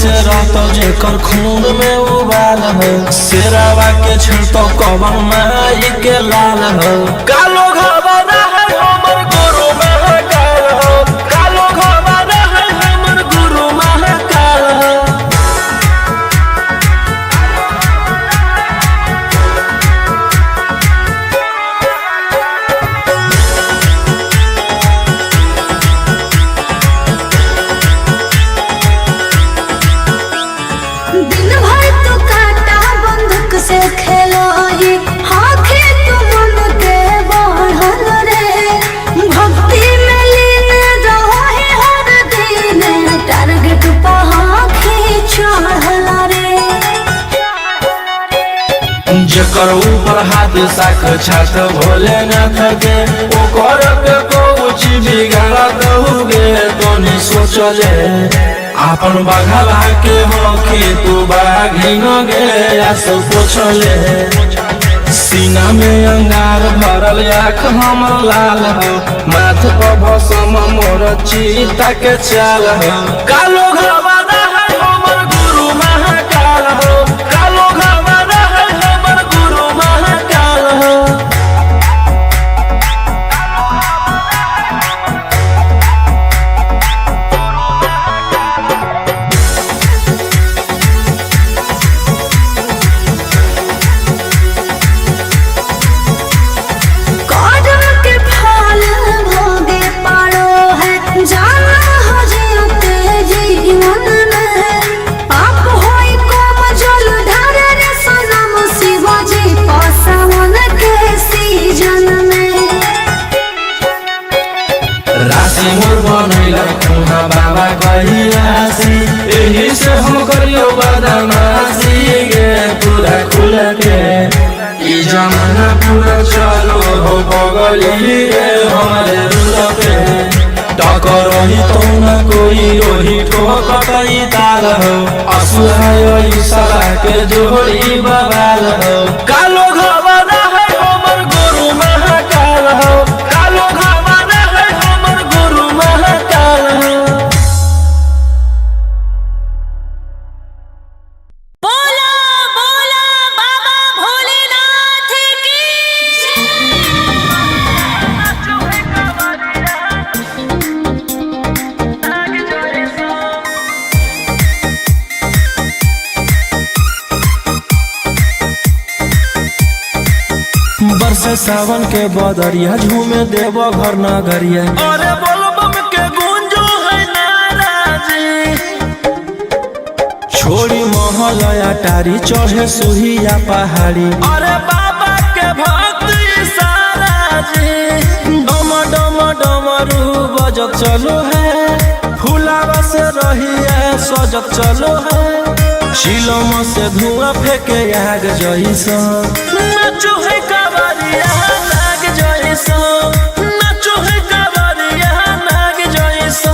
से रहता जेकर खून में उबाल है। शेरावा के छिड़तो कवन माई के लाल है। कालो घबरा है हमर गुरु महाकाल है। कालो घबरा है हमर गुरु महाकाल है। से खेलो ही हाथे तुम के बढ़ल रे। भक्ति में लीन रहो है हर दिन टारगेट पहाड़ी चढ़ल रे। जकर ऊपर हाथ साख छात भोलेनाथ के ओकर के कुछ बिगाड़ दोगे तो नहीं सोचले। आपन बघला के होखी तू बाघी न गे आस पोछले। सीना में अंगार भरल आँख हमर लाल हो। माथ पर भसम मोर चीता के चाल हो। कालो घबरा है हमर गुरु महाकाल हो। कालो घबरा है हमर गुरु महाकाल हो। बाबा कहियासी एही से हम करियो बदमाशी गे पूरा खुल के। ई जमाना पूरा चलो हो बगली रे हमारे रुल पे। टकर ही तो न कोई रोही ठोकई ताल हो। असुहाय सला के जोड़ी बवाल हो। कालो घबरा है हमर गुरु महाकाल हो। कालो घबरा है हमर गुरु महाकाल हो। बरसे सावन के बदरिया झूमे देव घर नगरिया। अरे बोलो बम के गूंजो है नाराजी। छोड़ी महल अटारी चढ़े सुहिया पहाड़ी। अरे बाबा के भक्ति सारा जी। डम डम डमरू बजत चलो है। फुलावा से रहिया सजत चलो है। चिलम से धुआं फेंके आग जैसा नाचो है कावरिया नाग जैसा। नाचो है कावरिया नाग जैसा।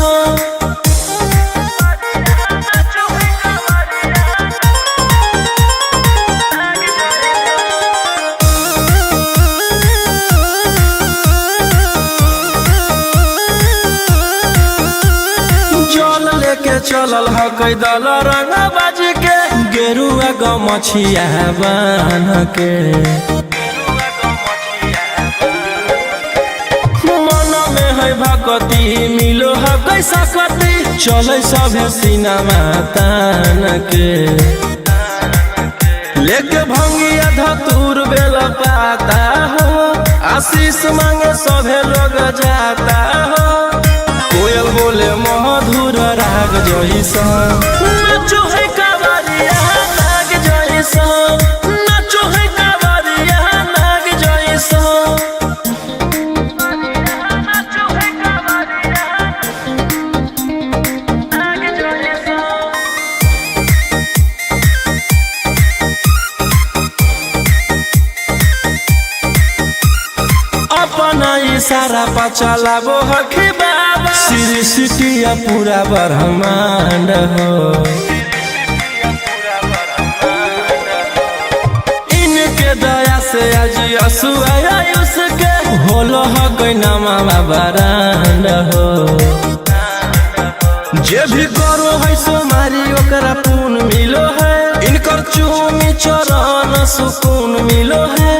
जल लेके चलल ह कई दल रंग बाज के। गेरुआ गमछिया बान के। मन में है भगती मिलो है कैसा कती। चले सभे सीनामा तान के। लेके भंगिया धतूर बेल पाता हो। आशीष मांगे सभे लोग जाता हो। कोयल बोले मधुर राग जैसा। नाचो है कावरिया नाग जैसा। नाचो है कावरिया नाग जैसा। नाचो है कावरिया नाग जैसा। अपना इशारा पर चलाबो हखी बाबा। श्री सिटिया पूरा ब्रह्मांड हो। इनके दया से आज असुआयुष के होलो हो कोई नामा बरांड हो। जे भी करो है सोमारी ओकरा पुण्य मिलो है, इनकर चूमी चरण सुकून मिलो है।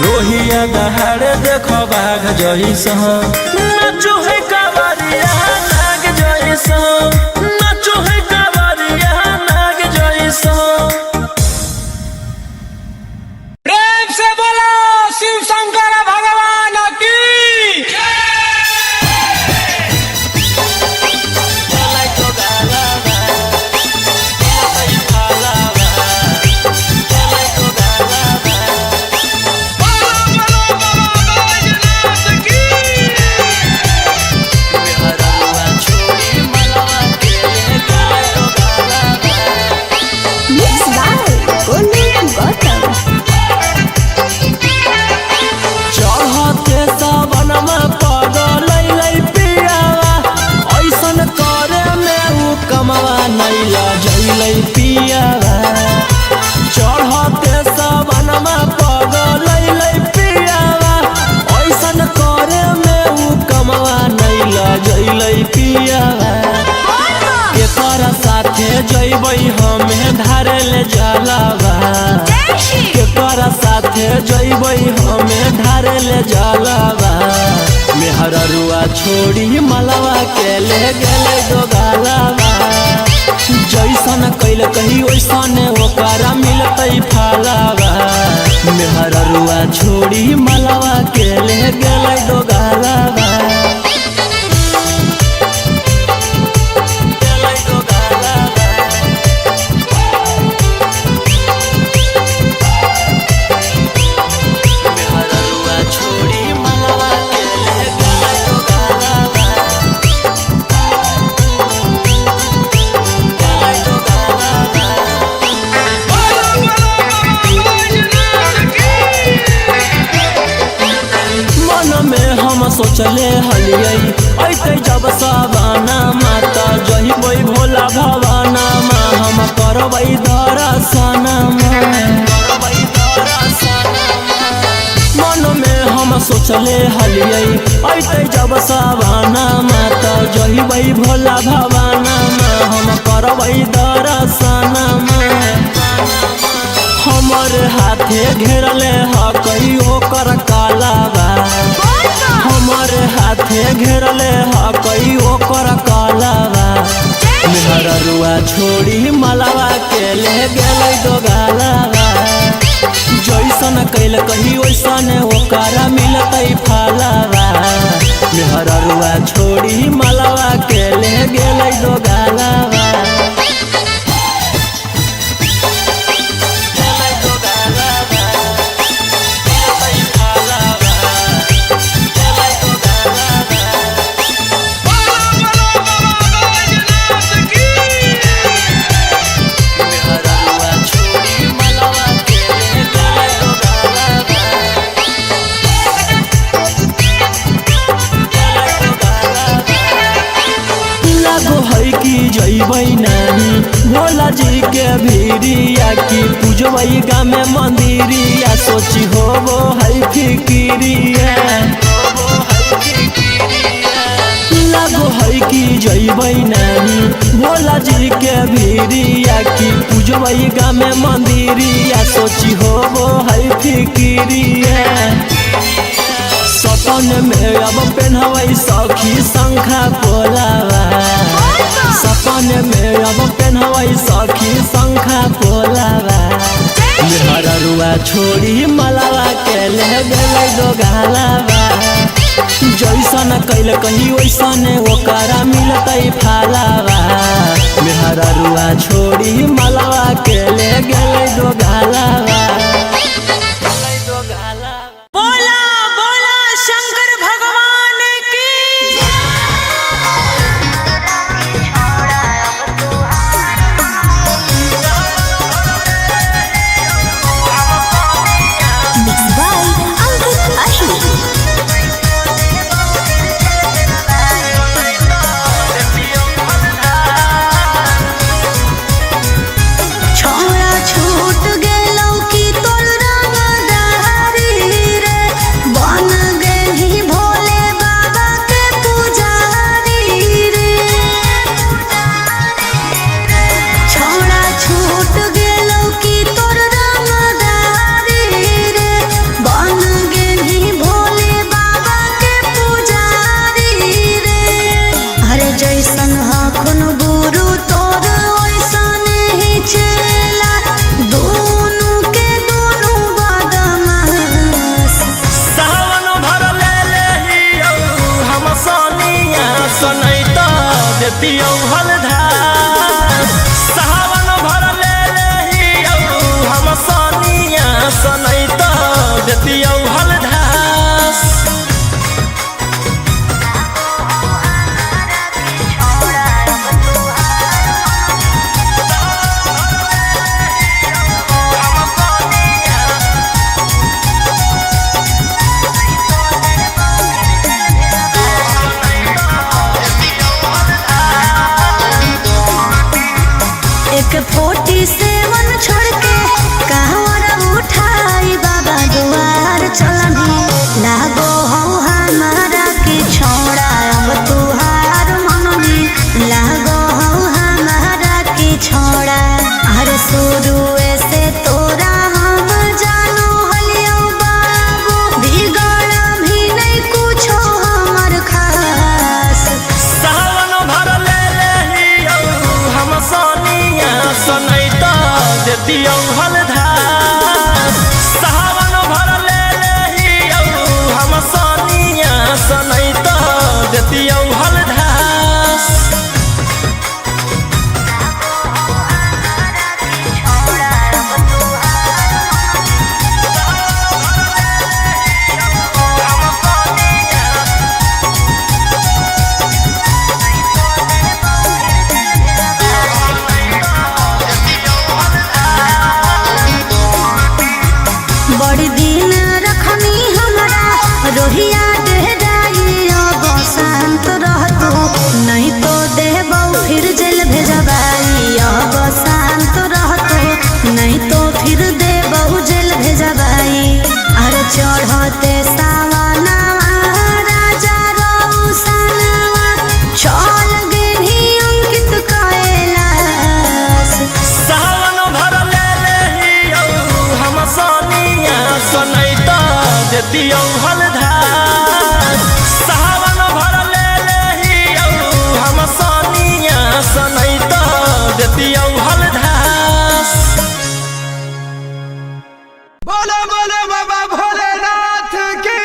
रोहिया दहाड़े देखो बाघ जैसा, नाचो है कावरिया नाग जैसा, नाचो है कावरिया नाग जैसा। प्रेम से बोलो शिव शंकर भगवान की। चढ़ते सबनमा पगलै पियावा, ऐसन करे में उ कमवा नहीं लजैलै पियावा। केकरा साथे जइबै हमें धारे ले जलावा, केकरा साथे जइबै हमें धारे ले जलावा। मेहररुआ छोड़ी मलवा के ले गेलै दोगालावा, जैसन कैल कही वैसन ओकरा मिलतै फलावा। मेहररुआ छोड़ी मलवा के ले गेलै दोगालावा। सोचले हलियै ऐते जब सवाना माता जहिबै भोला भवाना मा, हम करबै दर्शना मन में हम सोचले हलियै ऐते जब सवाना माता जहिबै भोला भवाना मा, हम करबै दर्शना। हमर हाथे घेरले हकै ओकर कालावा, हमर हाथे घेरले हकै ओकर कालावा। मेहररुआ छोड़ी मलवा के ले गेलै दोगालावा, जैसन कैल कही वैसन ओकरा मिलतै फलावा। मेहररुआ छोड़ी मलवा के ले गेलै दोगालावा। जइबै नहीं भोला जी के भीरिया, की पूजबै गाँव में मंदिरिया, सोची होबो है फिकिरिया। लागो है कि जइबै नहीं भोला जी के भीरिया, की पूजबै गाँव में मंदिरिया, सोची होबो है फिकिरिया। सपन में अब पेन्हबै सखी शंखा पोलावा, सपन में अब पेन्हबै सखी शंखा पोलावा। मेहररुआ छोड़ी मलवा के ले गेलै दोगालावा, जैसन कैल कही वैसन ओकरा मिलतै फलावा। मेहररुआ छोड़ी मलवा के ले गेलै दोगालावा। जैसन हखुन गुरु तोर ओइसन ही चेला दोनों के दोनों बदमाश। सावन भर ले हियो हम सोनिया सनैता देतियौ हलधार। सावन भर ले हियो हम सोनिया सनैता देतियौ हलधार। एक 47 छोड़ के कहवर उठाई बाबा दुआर चलनी लागो हो हमारा के छोड़ा अब तुहार मननी लागो हो हमारा के छोड़ा। अरे शुरू से तोरा हम जानो हलियो बाबू बिगड़ भी नहीं कुछो हमर खास। सावन भर ले हियो हम सोनिया सनैता देतियौ हलधार। सावन भर ले हियो हम सोनिया सनैता देतियौ हलधार। बड़ी दिन रखनी हमारा रोहिया डेहराई अब शांत रहतो नहीं तो देबौ फिर जेल भेजबाई। अब शांत रहतो नहीं तो फिर देबौ जेल भेजबाई। अरे चढ़ते सावनवा राजा रौसनवा चल गेली अंकित कैलाश। सावन भर ले हियो हम सोनिया सनैता देतियौ हलधार। सावन भर ले हियो हम सोनिया सनैता देतियौ हलधार। बोलो बोलो बाबा भोलेनाथ की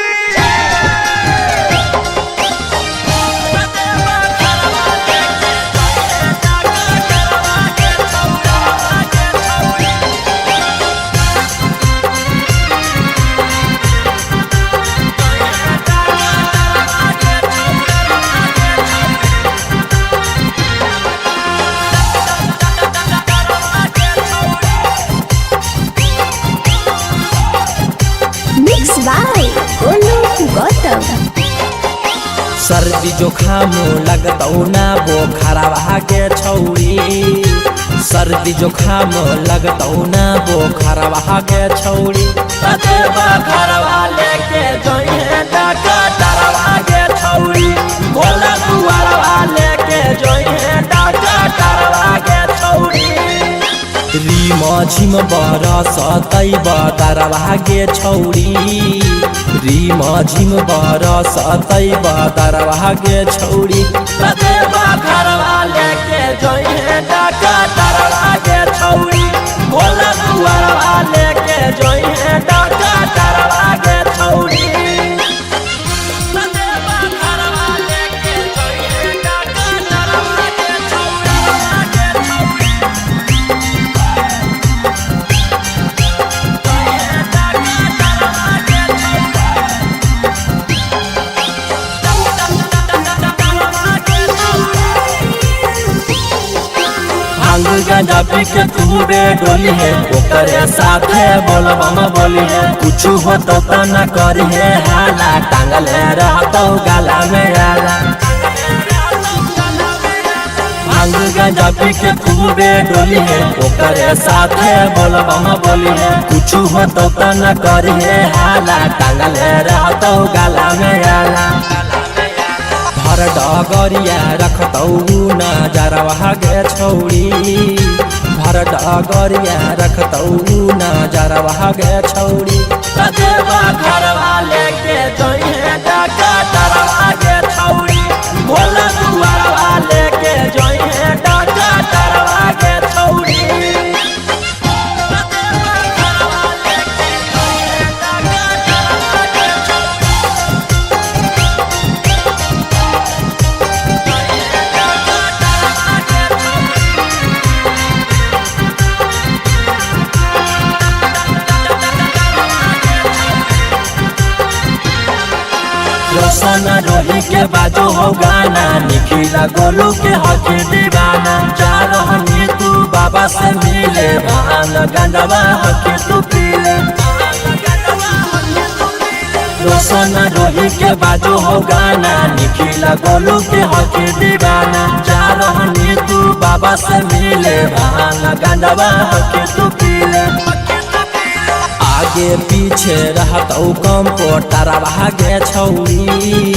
मिक्स बाय गोलू गौतम। सर्दी जुखाम लगतौ ना बोखरवा के छौरी। सर्दी जुखाम लगतौ ना बोखरवा के छौरी। कतेबा घरवा लेके जोइहे डकटरवा के छौरी। भोला दुआरवा लेके जोइहे डकटरवा के छौरी। रीम झिम बरसतै बदरवा के छौरी। रीम झिम बरसतै बदरवा के छौरी। कतेबा घरवा लेके जोइहे डकटरवा के छौरी। भोला दुआरवा लेके जोइहे डकटरवा के छौरी। कतेबा घरवा लेके जोइहे डकटरवा के छौरी। भांग गांजा पी के खूबे डोली है ओकरे साथे बोलबम बोली है। कुछ होतो तो न करी है हाला टांगले रहतो गला में आला। भांग गांजा पी के खूबे डोली है ओकरे साथे बोलबम बोली है। कुछ होतो तो न करी है हाला टांगले रहतो गला में आला। भर डगरिया रखतौ नजरवा के छौरी। भर डगरिया रखतौ नजरवा के छौरी। कतेबा घरवा लेके जोइहे डकटरवा के छौरी। भोला दुआरवा लेके रोशन रोही के बाजू हो गाना, निखिला गोलू के हक दीवाना। जा रहनी तू बाबा से मिले, भान गंजवा हक तू पीले। रोशन रोही के बाजू हो गाना, निखिला गोलू के हक दीवाना। जा रहनी तू बाबा से मिले, भान गंजवा हक तू पीले। आगे पीछे रहत कम पोटारा भागे छौरी,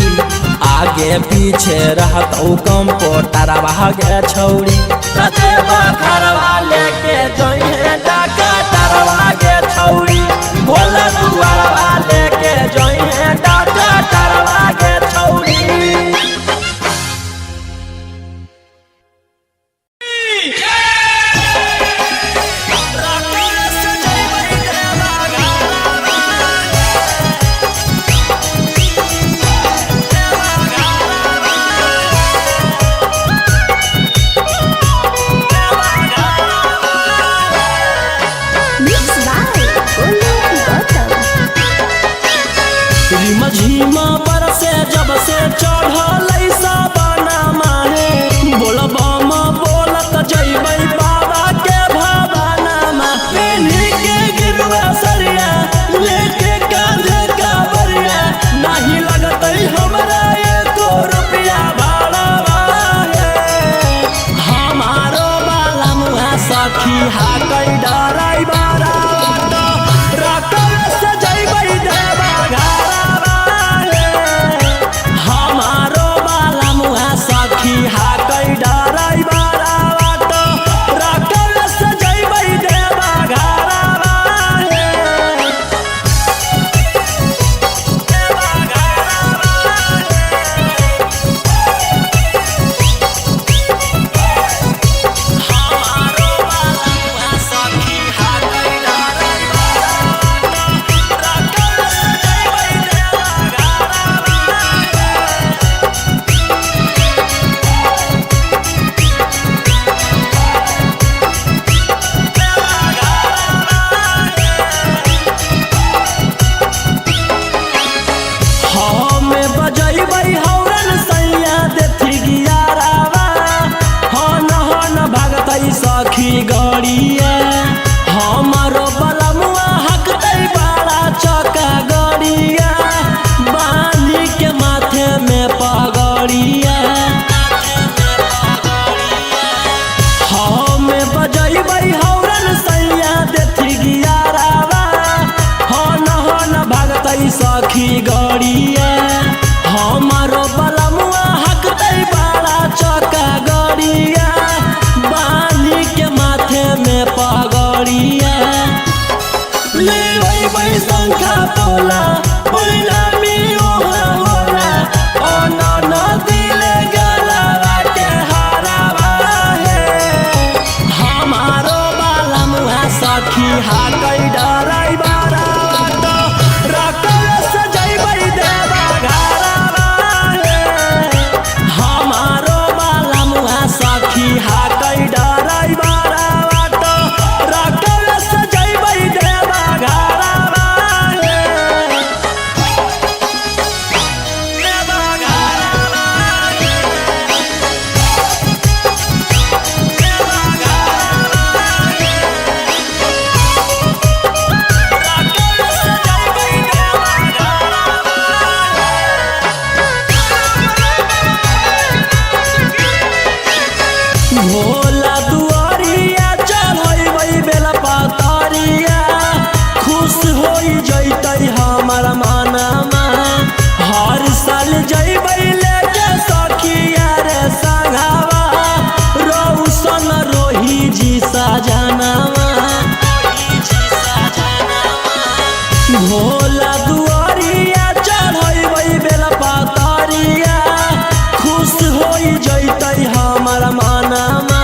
आगे पीछे रहत कम पोटारा भागे छौरी। कते बखरवा लेके जोइहे डाका तरवा गे छौरी, भोला दुआरवा लेके जोइहे डाका तरवा गे छौरी। झीमा पर से जब से चढ़ल साबना माहे, बोलबम बोलत जइबै बाबा के भवाना मा। पेन्ही के गिरुआ सरिया लेके कांधे कावरिया, नहीं लगतै हमरा एको रुपया भाड़ा रे। हमारो बाला मुहा सखी हाकै डराई बारा, रकम से जइबै देवा घरा। हाकै डराई बारा बात, रकम से जइबै देवा घरा रे। देवा घरा हमारो बाला सखी हाकै डराई बारा, रकम से जइबै देवा घरा। सखी गड़िया हमारो बलमुआ हकतै बड़ा चका गड़िया, बांधी के माथे में पगड़िया। हमें बजैबै हौरन सैया देथी गियारावा, हन भागतै सखी गड़िया। हमारो बलमुआ हकतै बड़ा चका गड़िया, बांधी के माथे में पगड़िया। लेबै शंखा तोला परिणामी ओहा होला, अनन दिले गलावा के हारावा हे। हमारो बाला मुहा सखी हाकै डराई बारा, रकम से जइबै देवा घरा हे। हमारो बाला मुहा सखी हाकै डराई बारा, रकम से जइबै देवा घरा हे। देवा घरा हे। देवा घरा हे। रकम से जइबै देवा घरा। भोला दुआरिया चढ़ैबै बेला पतरिया, खुश होई जइतै हमर मनमा। हर साल जइबै लेके सखिया रे संघवा, रोशन रोही जी सजनवा। भोला दुआरिया चढ़ैबै बेला पतरिया, खुश होई जइतै हमर मनमा।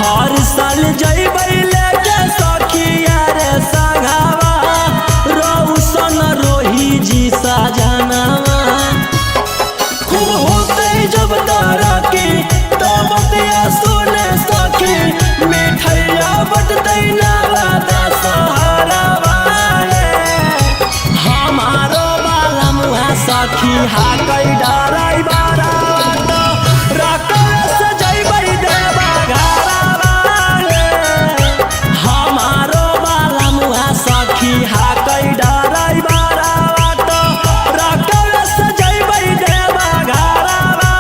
हर साल जइबै लेके सखिया रे संघवा, रोशन रोही जी सजनवा। खूब होतै जब तरक्की तब बतिया सुने सखी, मिठैया बटतै नवादा सहारावा हे। हमारो बाला मुहा सखी सखी हा कई डराई बारा रकस जइबै देवा घरवा हमारो बाला मुहा सखी हा कई डराई बारा रकस जइबै देवा घरवा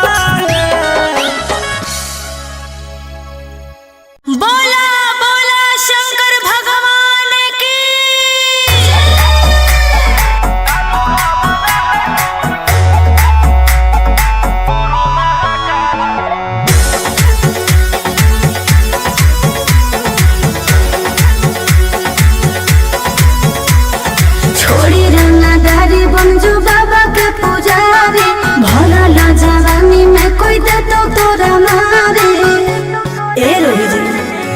बोला बोला शंकर भगवान की छोड़ी रंगदारी बंजू बाबा के पुजारी भरल जवानी में कोई दे तो तोरा मारे ए रोही जी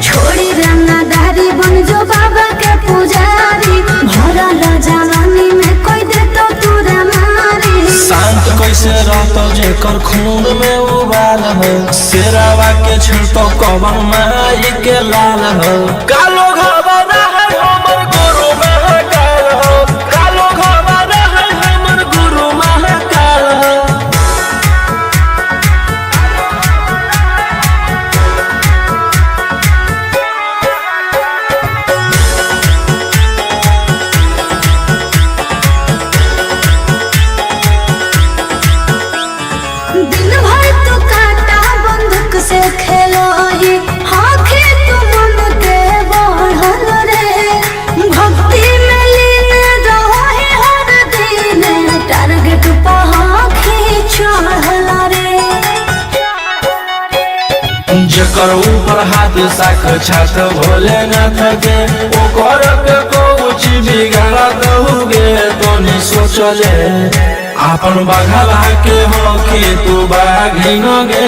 छोड़ी रंगदारी बंजू बाबा के पुजारी भरल जवानी में कोई दे तो तोरा मारे शांत कैसे रहतो जेकर खून में उबाल हो शेरावा के छिड़तो कवन माई के लाल हो कालो घबरा है हमर गुरु महाकाल हो कालो घबरा है हमर गुरु महाकाल हो दिन भर तो काटा बंदूक से खेलो ये आँखें तो मन के बढ़ल रे भक्ति में लीन रहो है हर दिन टारगेट पर आँखें चढ़ल रे जेकर ऊपर हाथ साक्षात भोलेनाथ के ओकर के कुछ बिगाड़त होगे तोनी सोचले आपन बघला के हो कि तू बाघिन गे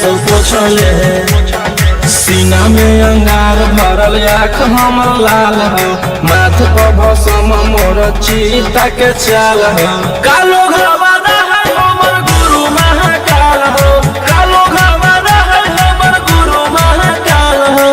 सब पूछले सीना में अंगार भरल आँख हमर लाल हो माथ पर भसम मोर चीता के चाल हो कालो घबरा है हमर गुरु महाकाल हो कालो घबरा है हमर गुरु महाकाल हो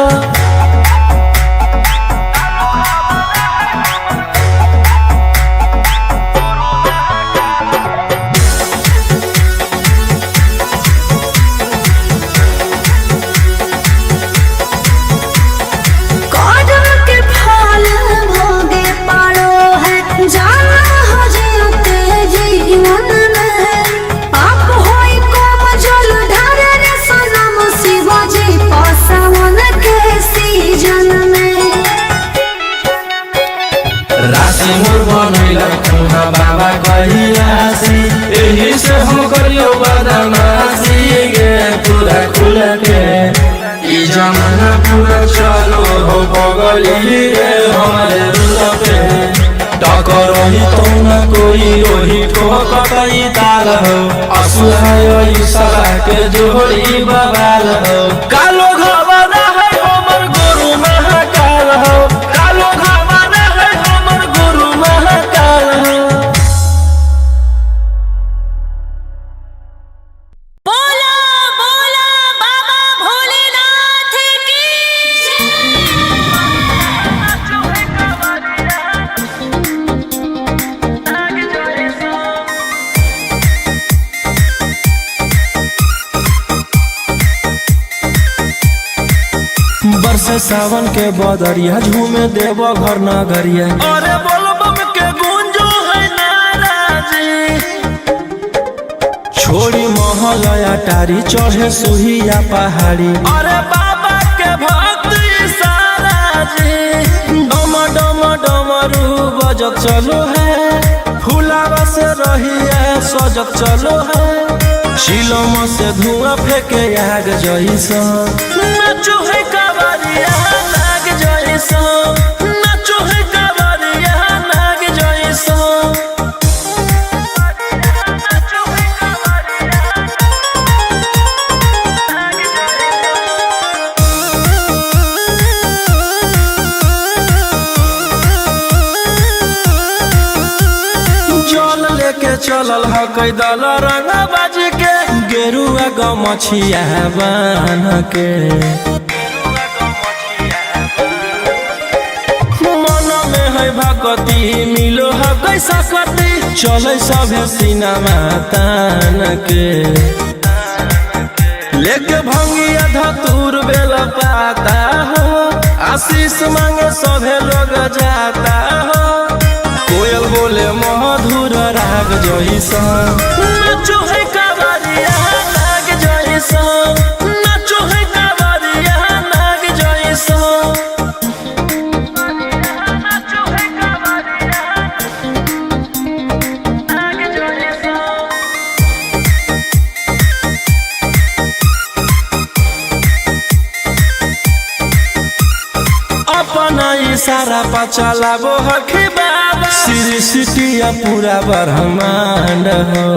कदम के फल भोगे पारो है जाना हो जीते जीवन में पाप होई कम जल ढारे रे सनम शिवाजी पासवन के सीजन में राशि मोर बनैल खुना बाबा कहियासी एही से हम करियो बदमाशी गे पूरा खुल के ई जमाना पूरा चलो हो बगली रे हमारे रुल पे टकर ही तो न कोई ओही ठोकतई ताल हो असुहाय सला के जोड़ी बवाल हो कालो घबरा है हमर गुरु महाकाल हो कालो घबरा है हमर गुरु महाकाल हो बोला बोला बाबा भोलेनाथ की बरसे सावन के बदरिया झूमे देव घर नगरिया अरे बोलो बम के गूंजो है नाराजी छोड़ी महल अटारी चढ़े सुहिया पहाड़ी अरे बाबा के भक्त सारा जी डम डम डमरू बजत चलो है फुलावा से रही है सजत चलो है शिलम से धुआं फेंके आग जैसा नाचो है कावरिया नाग जैसा नाचो है कावरिया नाग जैसा जल लेके चलल ह कैदल रंग बाज के गेरुआ गमछिया बान के मन में है भगती मिलो है कैसा कती चले सभे सिनेमा तान के लेके भंगिया धतूर बेल पाता हो आशीष मांगे सभे लोग जाता हो कोयल बोले मधुर राग जैसा नाचो है कावरिया नाग जैसा नाचो है कावरिया नाग जैसा नाचो है कावरिया नाग जैसा अपना इशारा पर चलाबो हखी बाबा सिरी सिटिया पूरा ब्रह्मांड हो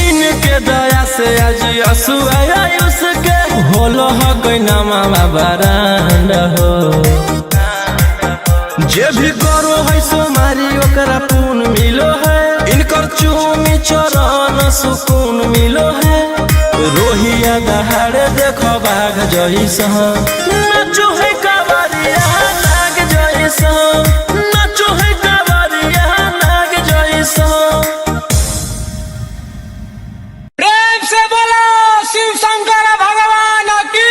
इनके दया से आज असुआ उसके होलो हो गई नामा बरांड हो जे भी करो है सोमारी ओकरा पून मिलो है इनकर चूमी चरण सुकून मिलो है रोहिया दहाड़े देखो बाघ जैसा नाचो है कावरिया नाग जैसा नाचो है कावरिया नाग जैसा प्रेम से बोलो शिव शंकर भगवान की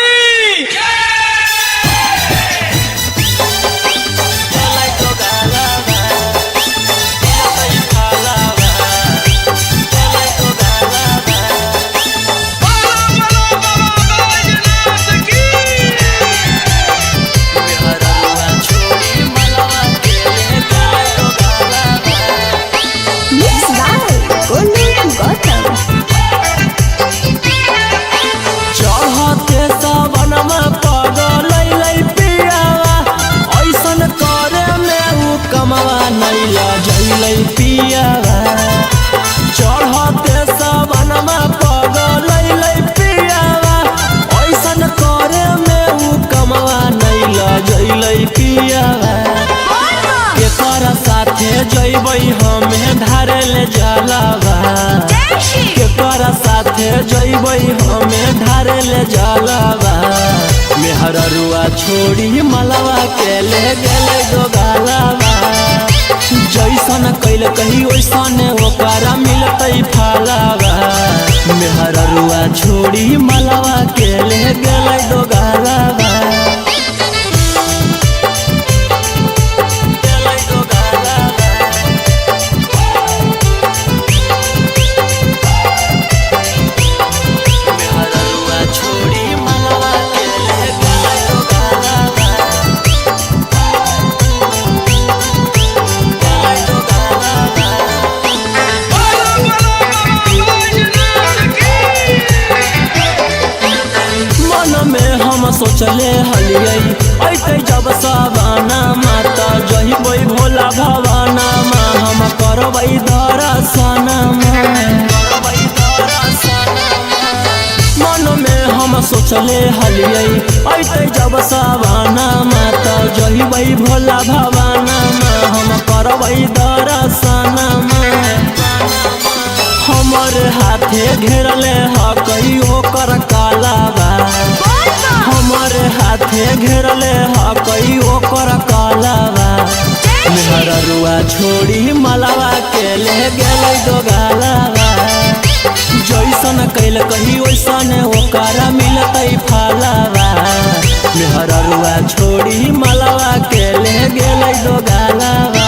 पियावा चढ़ते सबनमा पगलै पियावा ऐसन करे में उ कमवा नहीं लजैलै पियावा केकर साथे जइबै हमें धारे ले जलावा केकर साथे जइबै हमें धारे ले जलावा मेहररुआ छोड़ी मलवा के ले गेले दोगालावा जैसन कैल कही वैसन ओकरा मिलतै फलावा मेहररुआ छोड़ी मलवा के ले गेलै दोगालावा सोचले हलियै ऐते जब सवाना माता जहिबै भोला भवाना मा हम करबै दर्शन मन में हम सोचले हलियै ऐते जब सवाना माता जहिबै भोला भवाना मा हम करबै दर्शन हमर हाथे घेरले हकई ओकर कालावा हमर हाथे घेरले हकई ओकर कालावा मेहररुआ छोड़ी मलावा के ले गेलै दोगालावा जैसन कैल कही वैसन ओकरा मिलतै फलावा मेहररुआ छोड़ी मलावा के ले गेलै दोगालावा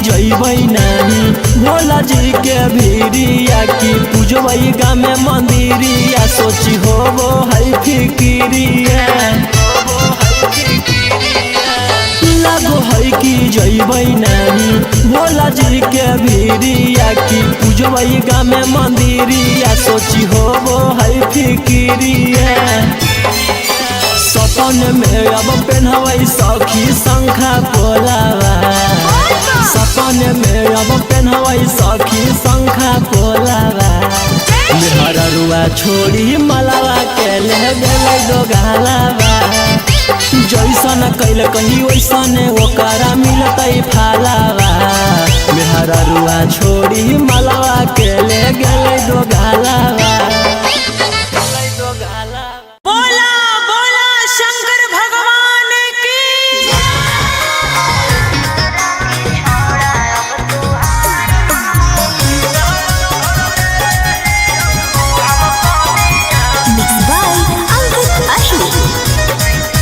जइबै नाही भोला जी के भीरिया की पूजबै गाँव में मंदिरिया सोची होबो है फिकिरिया लागो है कि जइबै नाही भोला जी के भीरिया की पूजबै गाँव में मंदिरिया सोची होबो है फिकिरिया सपन में अब पेन्हवई सखी शंखा पोलावा सपन में अब पेन्हवई सखी शंखा पोलावा मेहररुआ छोड़ी मलावा के ले गेलै दोगालावा जैसन कैल कहीं वैसन ओकरा मिलतै फालावा मेहररुआ छोड़ी मलावा के ले गेलै दोगालावा। बोला बोला शंकर भगवान की Mixed by Ankit Ashmi.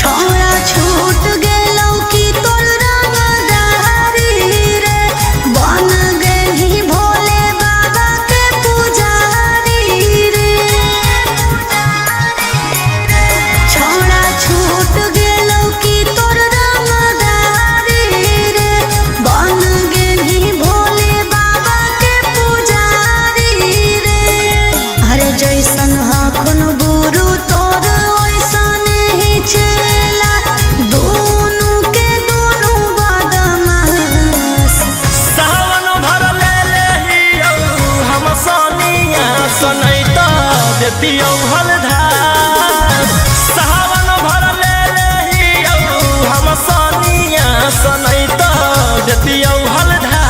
छोड़ा छूट गेलौ की तोर रंगदारी रे बन गेली भोले बाबा के पुजारी रे छोड़ा छूट गेलौ की तोर रंगदारी रे बन गेली भोले बाबा के पुजारी रे अरे जैसन हखन गुरु तोर ओइसन ही चला दोनों के दोनों बदमाश सावन भर ले लेहियो हम सोनिया सनैता देतियो हलधार सावन भर ले लेहियो हम सोनिया सनैता देतियो हलधार।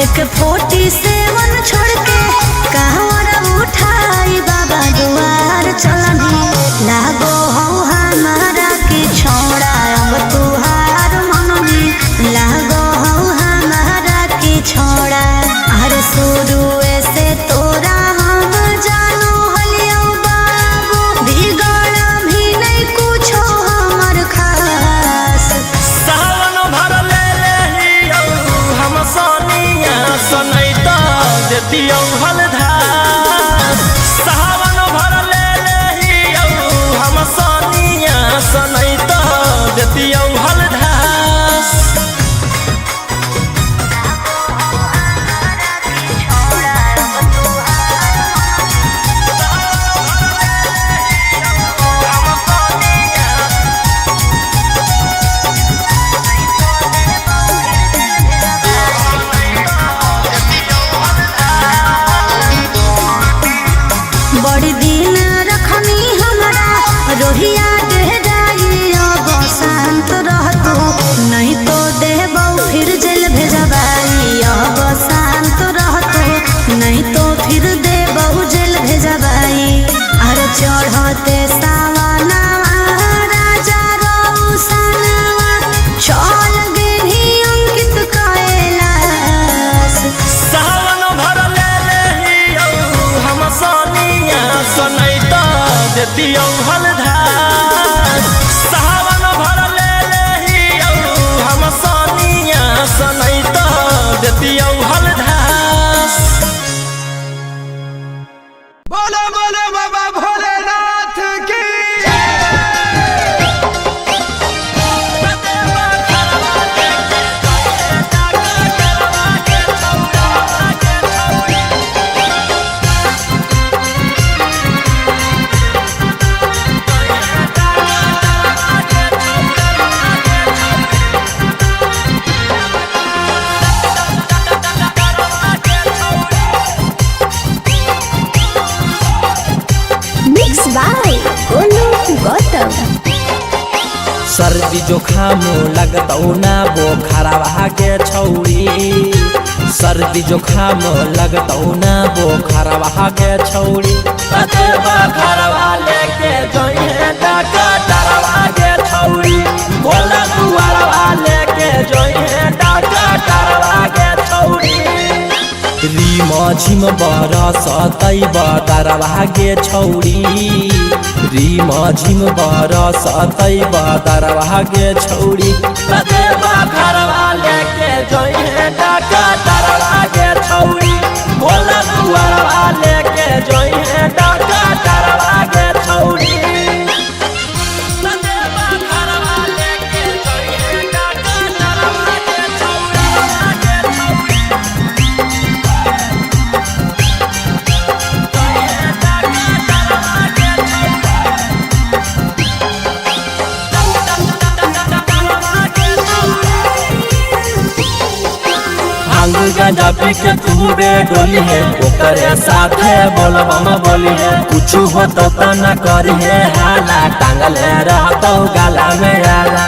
एक 47 छोड़ के कहवर उठाई बाबा दुआर चलनी लागो हो हमारा की छोड़ा अब तुहार मननी लागो हो हमारा की छोड़ा हर शुरू से तोरा हम जानो हलियो बाबू बिगड़ भी नहीं कुछो हमर खास सावन भर ले लेहियो हम सोनिया सनैता देतियो हलधार सावन भर ले लेहियो हम सोनिया सनैता देतियो हलधार। बड़ी दिन रखनी हमरा रोहिया डेहराई अब शांत रहतो नहीं तो देबौ फिर जेल भेजबाई अब शांत रहतो नहीं तो फिर देबौ जेल भेजबाई अरे चढ़ते सावना राजा रौसनवा चल गेली अंकित कैलाश सावन भर ले लेहियो हम सोनिया सनैता देतियो हलधार सावन भर ले लेहियो हम सोनिया सनैता देतियो हलधार। बोलो बोलो बाबा भोलेनाथ की Mixed by Olu Gautam. सर्दी जोखाम लगतौ ना बोखरवा के छौरी सर्दी जोखाम लगतौ ना बोखरवा के छौरी बखरवा लेके जोइहे डकटरवा के छौरी बोला दुआरवा लेके जोइहे डकटरवा के छौरी रिम झिम बरसतै बदरवा गे छौरी रिम झिम बरसतै बदरवा गे छौरी देवा घरवा लेके जइहे डाका डरवा गे छौरी भोला दुआरवा लेके जइहे डाका डरवा गे छौरी गांजा पी के खूबे डोली है ओकरे साथे बोलबम बोली है कुछ हो तो न करी है हाला टांगले रहतो गाला में आला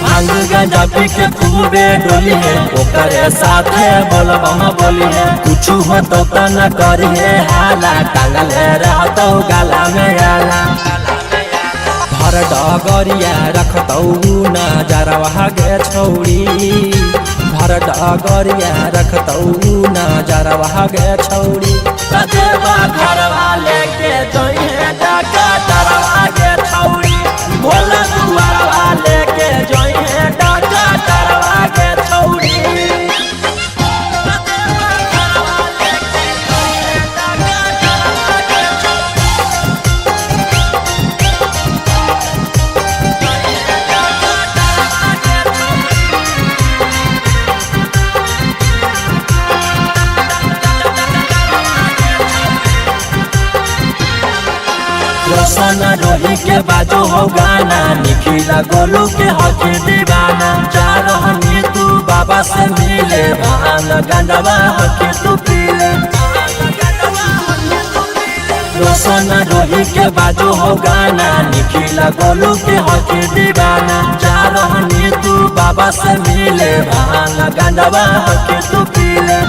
भांग गांजा पी के खूबे डोली है ओकरे साथे बोलबम बोली है कुछ हो तो न करी है हाला टांगले रहतो गाला में आला हर डगरिया रखतौ नजरवा गे छौरी भर डगरिया रखतौ नजरवा गे छौरी देवा घरवा लेके जइहे डाका डरवा गे छौरी भोला दुआरवा लेके जइहे डाका डरवा गे छौरी रोशना रोही के बाजो हो गाना निखिला गोलू के हकी दीवाना जा रहनी तू बाबा से मिले भान गंडवा हकी तू पीले रोशना रोही के बाजो हो गाना निखिला गोलू के हकी दीवाना जा रहनी तू बाबा से मिले भान गंडवा हकी तू पीले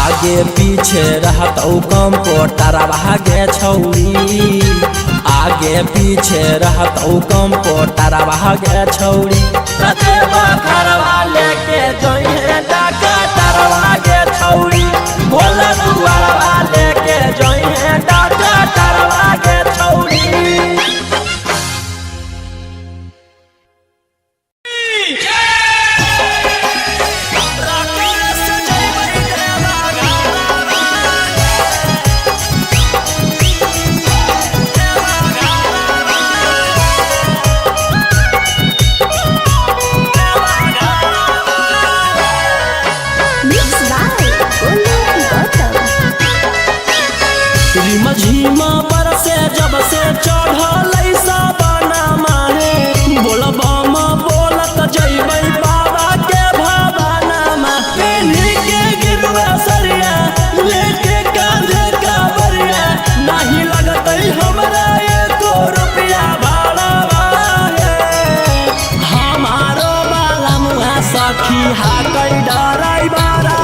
आगे पीछे रहतौ कंप्यूटरवा गे छौरी आगे पीछे रहतौ कंप्यूटरवा गे छौरी देवा घरवा लेके जइहे डाका डरवा गे छौरी भोला दुआरवा लेके जइहे डाका डरवा गे छौरी झिमा बरसे जब से चढ़ल साबना माहे बोलबम बोलत जइबै बाबा के भवाना मा पेन्ही के गिरवा सरिया लेके कांधे कावरिया नहीं लगतै हमरा एको रुपया भाड़ा हमारो बाला मुहा सखी हाकै डराई बारा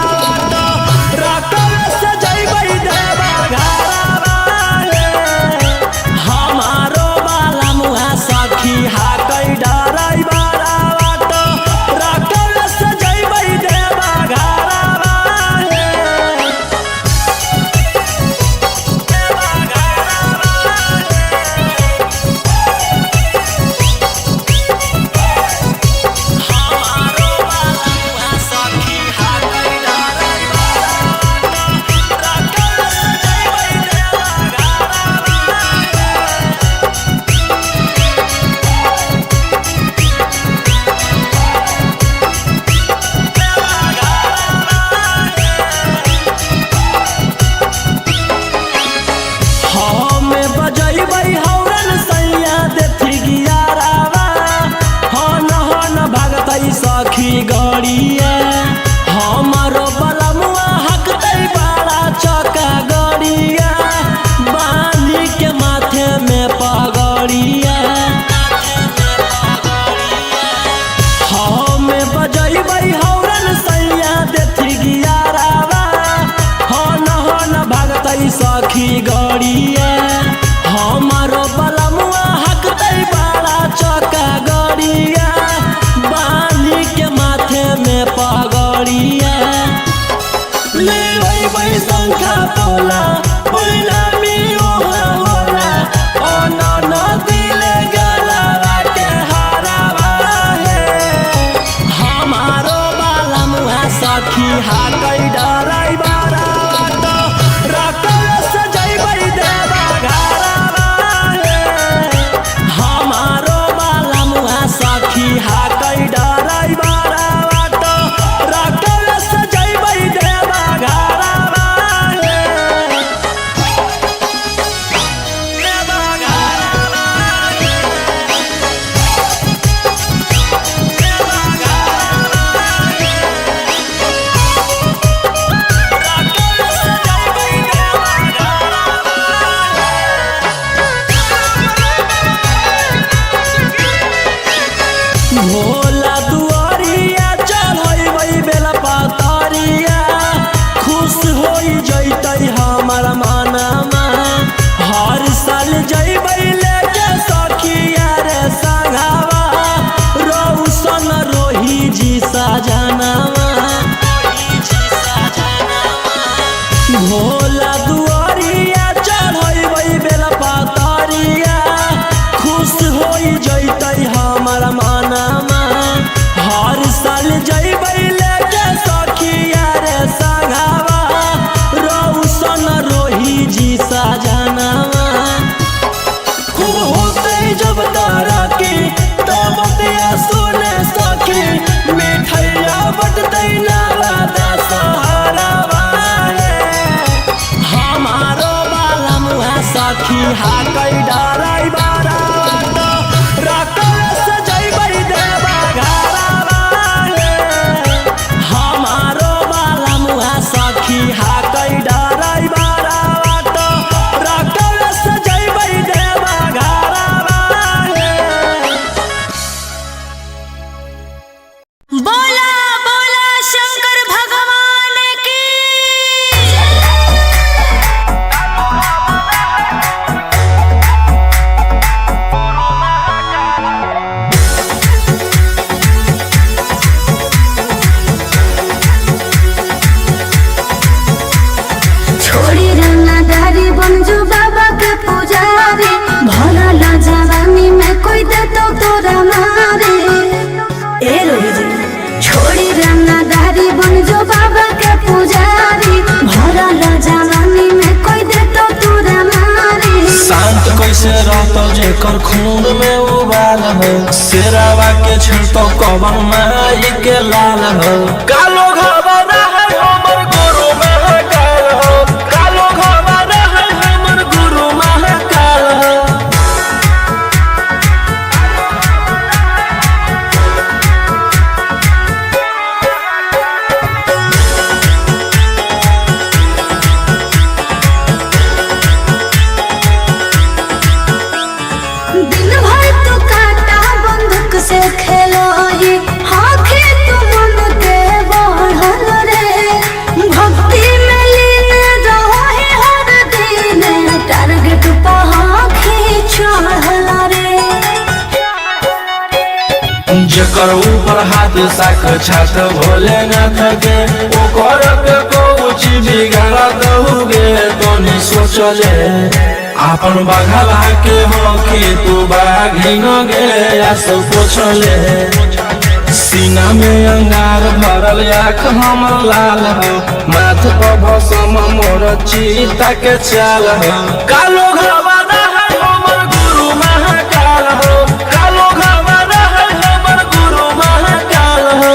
सखी गड़िया हमारो बलमुआ हकतै बड़ा चका गड़िया बांधी के माथे में पगड़िया हमें बजैबै हौरन सैया देथी गियारावा हन भागतै सखी गड़िया हमारो बलमुआ हकतै बड़ा चका गड़िया बांधी के माथे में पगड़ी बोला पहिला मियो होला अनन दिले गलवा के हरावा है हमारो बाला मुआ सखी हाकै डराई बारा तो रकल सजैबै देवा घरवा है हमारो बाला मुआ सखी हाकै डराई बारा तो रकल सजैबै देवा घरवा है देवा घरवा भोला दुआरिया चढ़ैबै बेला पातरिया खुश होई जैतै हमर मनमा हर साल जैबै लेके सखिया रे संघवा रौशन रोही जी सजनवा भोला दुआरिया चढ़ैबै बेला पातरिया खुश होई जैतै हमर मनमा हर साल जैबै लेके सखिया रे संघवा रौशन रोही जी सजनवा खूब होतै जब तरक्की तब बतिया सुने सखी मिठैया बटतै नाला दशहरावा है हमारो बाला मुआ सखी हाकै डराई बारा तो रकल सजैबै देवा घरवा है हमारो बाला मुआ सखी हाकै डराई बारा तो रकल सजैबै देवा घरवा है बोला बोला शंकर भगवान की छोड़ी रंगदारी बनजो बाबा के पुजारी भरल जवानी में कोई दे तो तोरा मारे ए रोही जी छोड़ी रंगदारी बनजो बाबा के पुजारी भरल जवानी में कोई दे तो तोरा मारे शांत कैसे रहतो जेकर खून में उबाल हो शेरावा के छिड़तो कवन माई के लाल हो कालो घबरा है हमर गुरु महाकाल हो कालो घबरा है हमर गुरु महाकाल हो दिन भर तो काटा बंदूक से खेलो ही आँखें तो मन के बढ़ल रे भक्ति में लीन रहो ही हर दिन टारगेट पर आँखें चढ़ल रे जेकर ऊपर हाथ साक्षात भोलेनाथ के ओकर के कुछ बिगाड़ दहुगे तोनी सोचले आपन बघला के हो कि तू बाघिन गे आस पोछले सीना में अंगार भरल आँख हमर लाल हो माथ पर भसम मोर चिता के चाल हो कालो घबरा है हमर गुरु महाकाल हो कालो घबरा है हमर गुरु महाकाल हो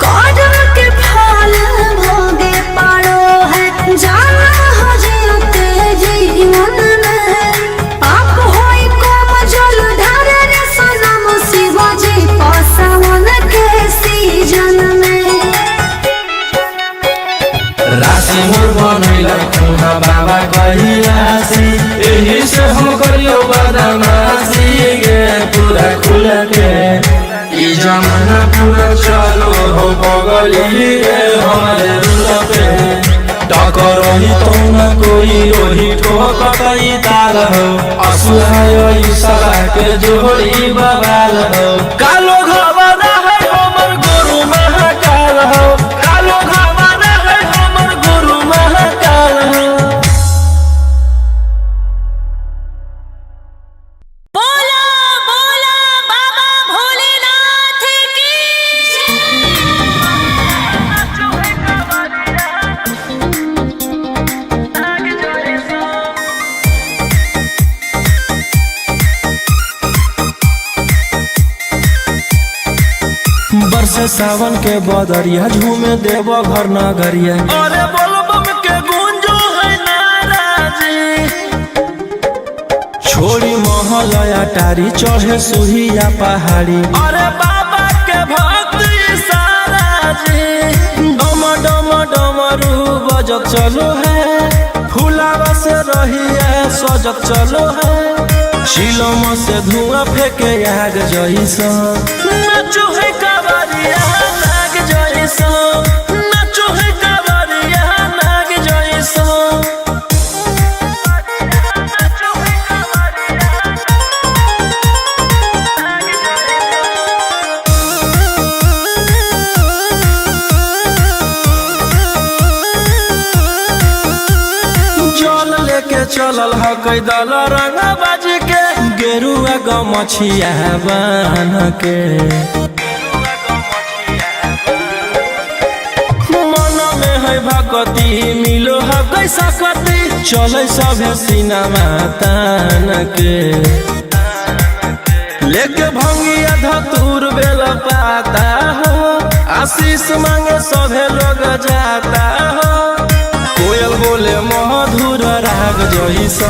कौड़ों के फल भोगे पारो है जाना हो जीते जीवन में पाप होई कम जल ढारे रे सनम शिवाजी पासवन के सीजन में राशि मोर बनैला खुहा बाबा कहियासी एही से हम करियो बदमाशी गे पूरा खुल के ई जमाना पूरा चलो हो बगली रे हमारे रूल पे टकर रही तो न कोई रोही ठोकई ताल हो असुहाय साला के जोड़ी बवाल हो कालो घबरा है हमर गुरु महाकाल हो कालो घबरा है हमर गुरु महाकाल हो। बोला बोला बाबा भोलेनाथ की बरसे सावन के बदरिया झूमे देव घर नगरिया अरे बोलबम के गूंजो है नाराजी छोड़ी महलया टारी चढ़े सुहिया पहाड़ी अरे बाबा के भक्ति सारा जी डम डम डमरू बजत चलो है फुलावा से रही है सजत चलो है शिलम से धुआं फेंके आग जैसा नाचो है कावरिया नाग जैसा नाचो है कावरिया नाग जैसा। जल लेके चलल ह कैदल रंग बाज के गेरुआ गमछिया बान के मन में है भगती मिलो है कैसा कती चले सभे सिनेमा तान के लेके भंगिया धतूर बेल पाता हो आशीष मांगे सभे लोग जाता हो कोयल बोले मधुर राग जैसा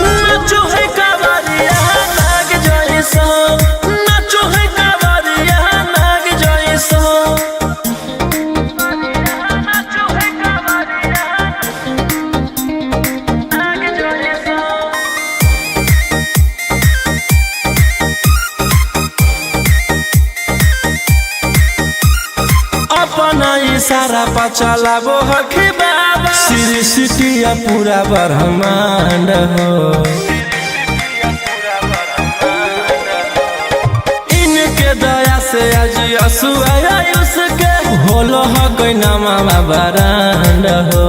नाचो है कावरिया नाग जैसा नाचो है कावरिया नाग जैसा। अपना इशारा पर चलाबो हखी बाबा श्री सिटिया पूरा ब्रह्मांड हो इनके दया से आज आयुष के होलो ह कोई नामा बरांड हो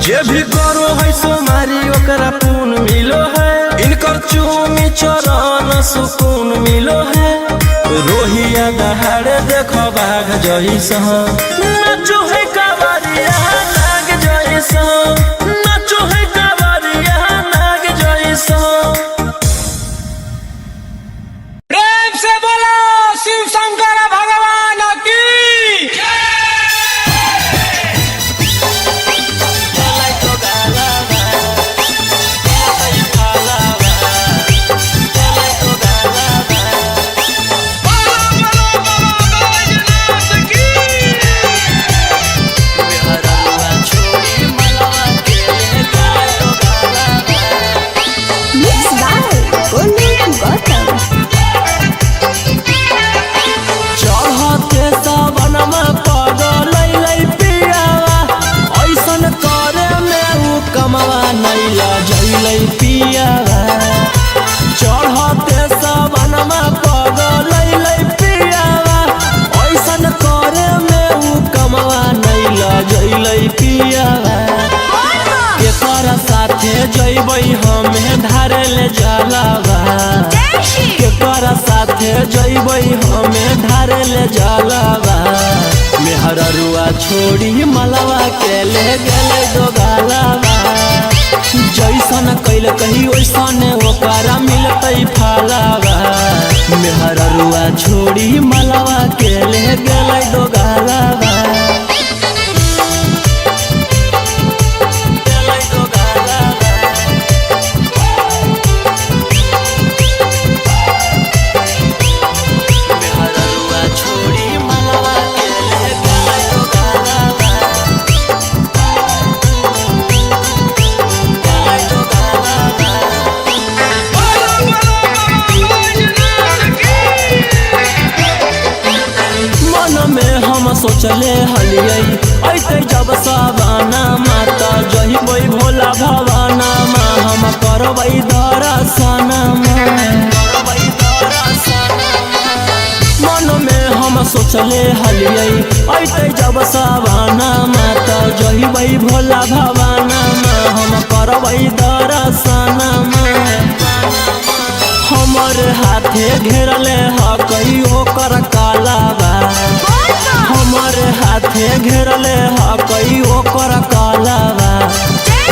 जे भी करो है सोमारी ओकरा पुण्य मिलो है इनकर चूमी चरण सुकून मिलो है रोहिया दहाड़े देखो बाघ जैसा नाचो है कावरिया नाग जैसा नाचो है कावरिया नाग जैसा। प्रेम से बोलो शिव शंकर भगवान की चढ़ते सावनमा पगलै पियावा ऐसन करे में उ कमवा नैला जैलै पियावा चढ़ते सावनमा पगलै पियावा ऐसन करे में उ कमवा नैला जैलै पियावा केकर साथे जैबै हमें धारे ले जलावा केकर साथे जैबै हमें धारे ले जलावा मेहररुआ छोड़ी मलवा के ले गेले दोगालावा जैसन कैल कही वैसन ओकरा मिलतै फलावा मेहररुआ छोड़ी मलवा के ले गेले दोगालावा मन में हम सोचले हलियै ऐते जब सवाना माता जहिबै भोला भवाना मा हम करबै दर्शन मन में हम सोचले हलियै ऐते जब सवाना माता जहिबै भोला भवाना मा हम करबै दर्शन हमर हाथे घेरले हकई ओकर कालाबा हमर हाथे घेरले हकई ओकर कालाबा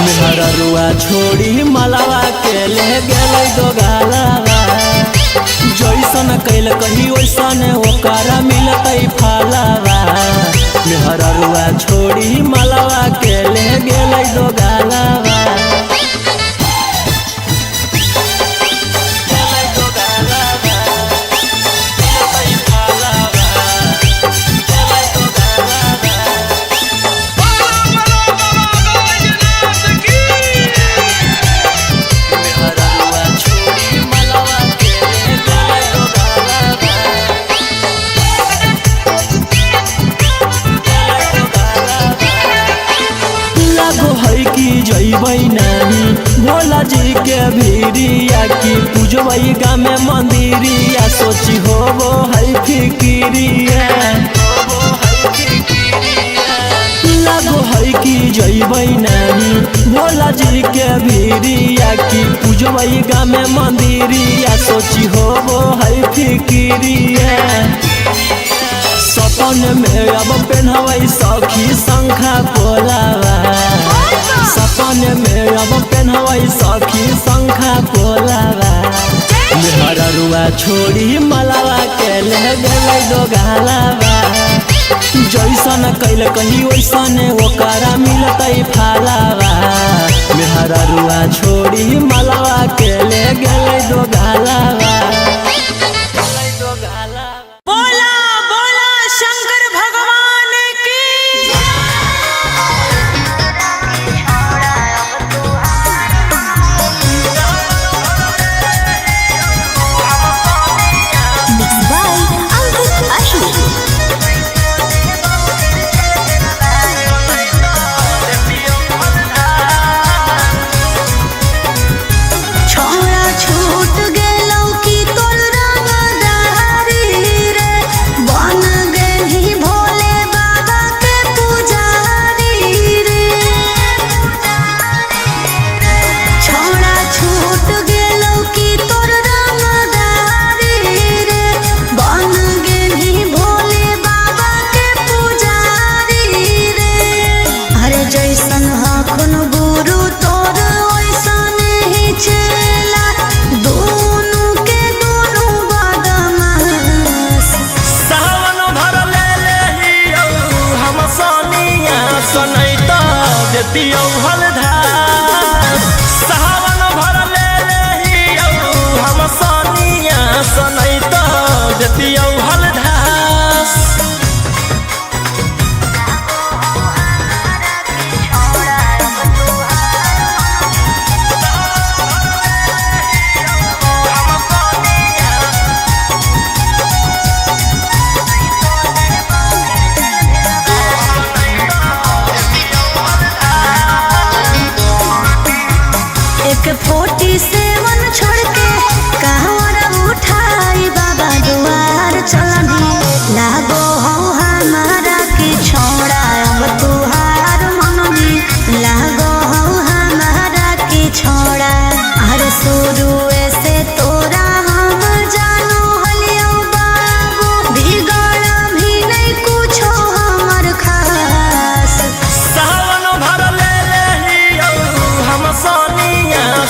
मेहररुआ छोड़ी मलावा के ले गेलै दो गालाबा जैसन कैल कही वैसन ओकर मिलतै फालाबा मेहररुआ छोड़ी मलावा के ले गेलै दो गालाबा जइबै नहीं भोला जी के भीरिया की पूजबै गाँव में मंदिरिया सोची होबो है फिकिरिया लागो है कि जइबै नहीं भोला जी के भीरिया की पूजबै गाँव में मंदिरिया सोची होबो है फिकिरिया सपन में अब पहनबै सखी शंखा पोलावा सपन में अब पहनबै सखी शंखा पोलावा मेहररुआ छोड़ी मलावा के ले गेलै दो गालावा जैसन कैल कही वैसन ओकर मिलतै फालावा मेहररुआ छोड़ी मलावा के ले गेलै दो गालावा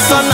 सन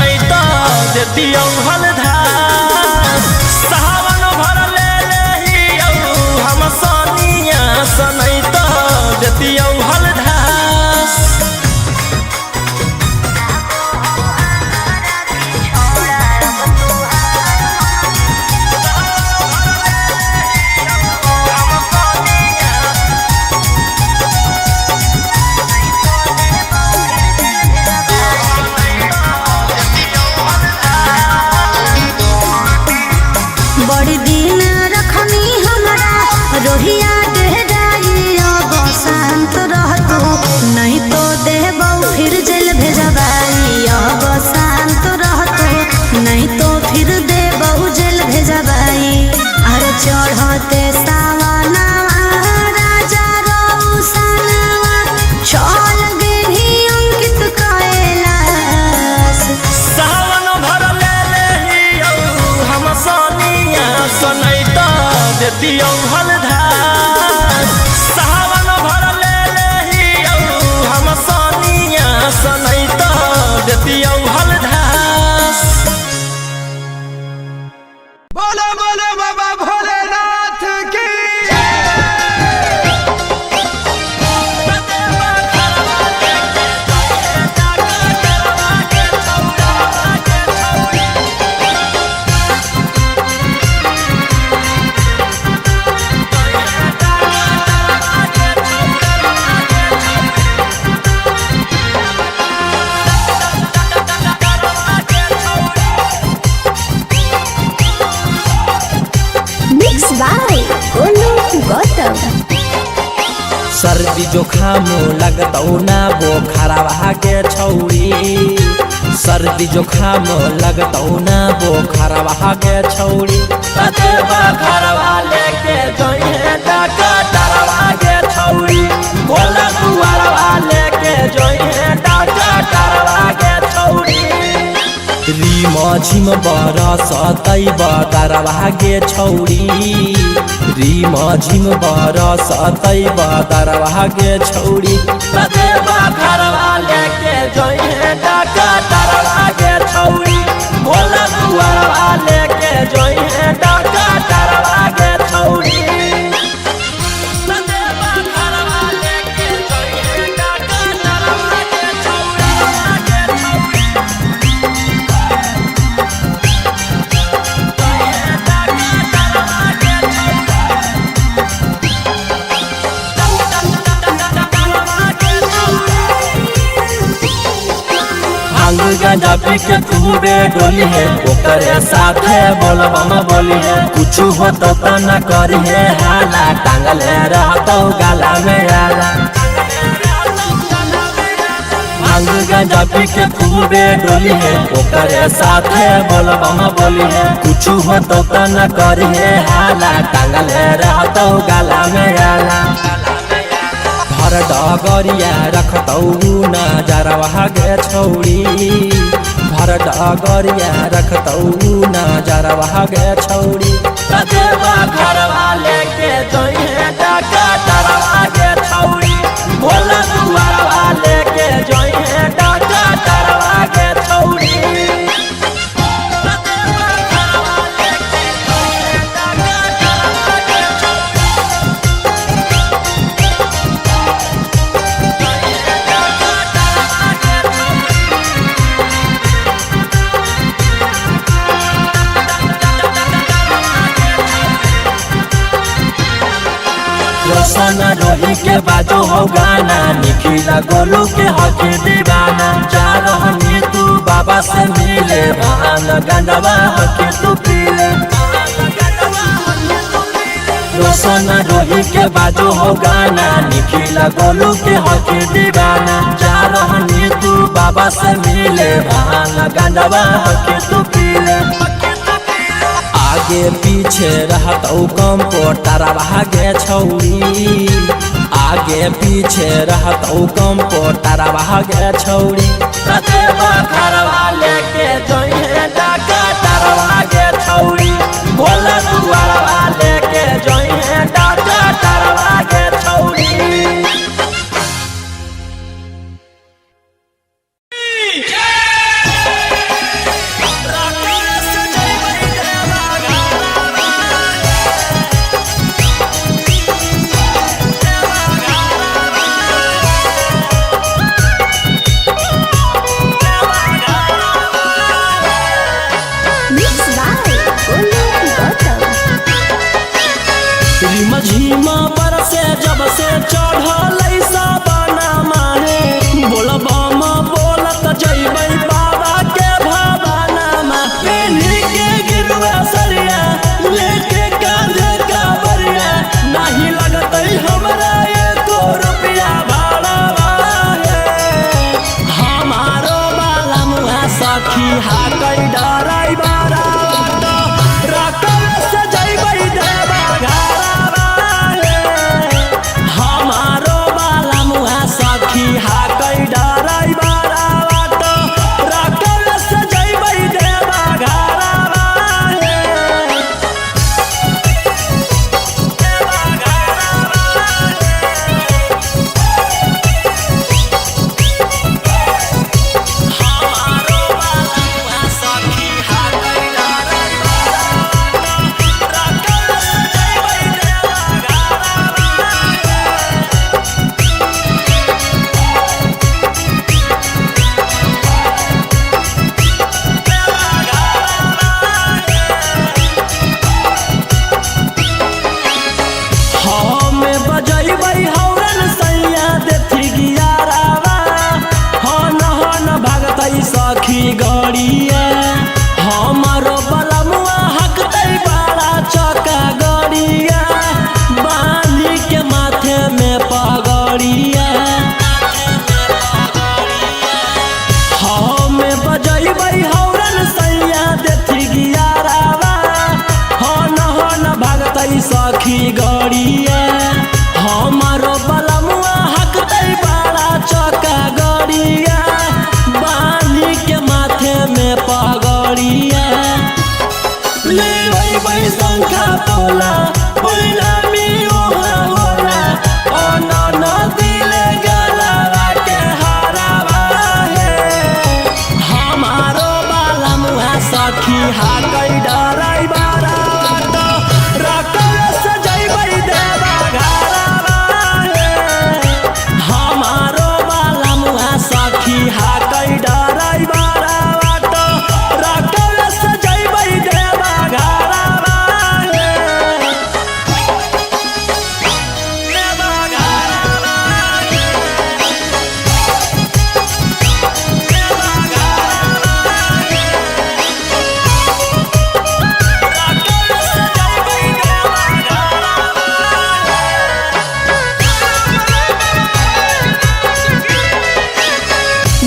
सर्दी जोखाम लगतौ ना बोखरवा के छौरी सर्दी जोखाम लगतौ ना बोखरवा के छौरी कते बखरवा लेके जोइहे डॉक्टरवा के छौरी बोला दुआरवा लेके जोइहे डॉक्टरवा के छौरी रीम झिम बरस तैब दरवा गे छौरी रीम झिम बरस तैब दरवा गे छौरी कते बखरवा लेके जोइहे डॉक्टरवा गे छौरी बोला दुआरवा लेके जोइहे डॉक्टरवा गे छौरी गांजा पी के खूबे डोली है ओकरे साथे बोलबम बोली है कुछ हो तो न करी है हाला टांगल रहतो गला में आला भांग गांजा पी के खूबे डोली है ओकरे साथे बोलबम बोली है कुछ हो तो न करी है हाला टांगल रहतो गला में आला हर डगरिया रखतौ नजरवा गे छौरी भर डगरिया रखतौ नजरवा गे छौरी कते बखरवा लेके जोइहे डॉक्टरवा गे छौरी बोला दुआरवा लेके जोइहे डॉक्टरवा गे छौरी रोशन रोही के बाजो हो गाना निखिला गोलू के हक दीवाना जा रहनी तू बाबा से मिले भान गंडवा हक तू पीले रोशन रोही के बाजो हो गाना निखिला गोलू के हक दीवाना जा रहनी तू बाबा से मिले भान गंडवा हक तू पीले आगे पीछे रहतौ कंपोटरवा गे छौरी आगे पीछे रहतौ कंपोटरवा गे छौरी कते बखरवा लेके जोइहे डॉक्टरवा गे छौरी बोला दुआरवा लेके जोइहे डॉक्टरवा गे छौरी झीमा पर से जब से चढ़ल साबना माहे बोलबम बोलत जइबै बाबा के भवाना मा पेन्ही के गिरवा सरिया लेके कांधे कावरिया नहीं लगतै हमरा एको रुपया भाड़ा हमारो बाला मुहा सखी हाकै डराई बारा रकम से जइबै देवा हाकै डराई बारा बाटो रकम से जइबै देवा घरवा हमारो बाला सखी हाकै डराई बारा रकम से जइबै देवा घरवा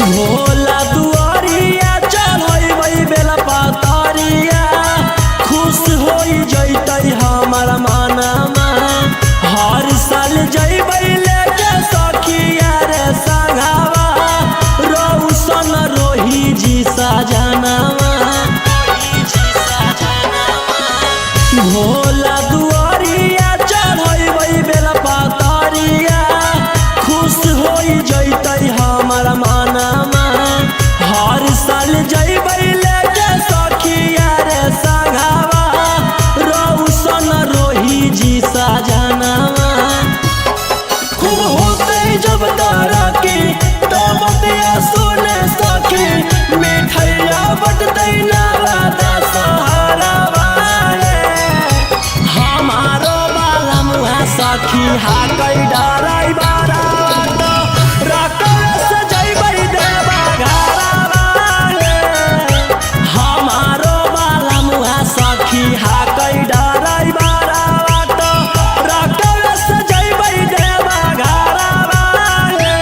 भोला दुआरिया चढ़ै बेला पातरिया खुश हो जैतै हमार मनमा हर साल जैबै लेके सखिया रे संगवा रौशन रोही जी सजनवा भोला दुआरिया चढ़ै बेला पातरिया खुश हो जैतै हमार मनमा हर साल जैबै लेके सखिया रे संगवा रौशन रोही जी सजनवा खूब होतै जब तारा की तब दिया सुने सखी मिठैया बटतै नारादा सहारा वाले हमारो बाला मुहा सखी हाकै डराई बारा रकस जैबै देवा घरा वाले हमारो बाला मुहा सखी हाकै डराई बारा रकस जैबै देवा घरा वाले।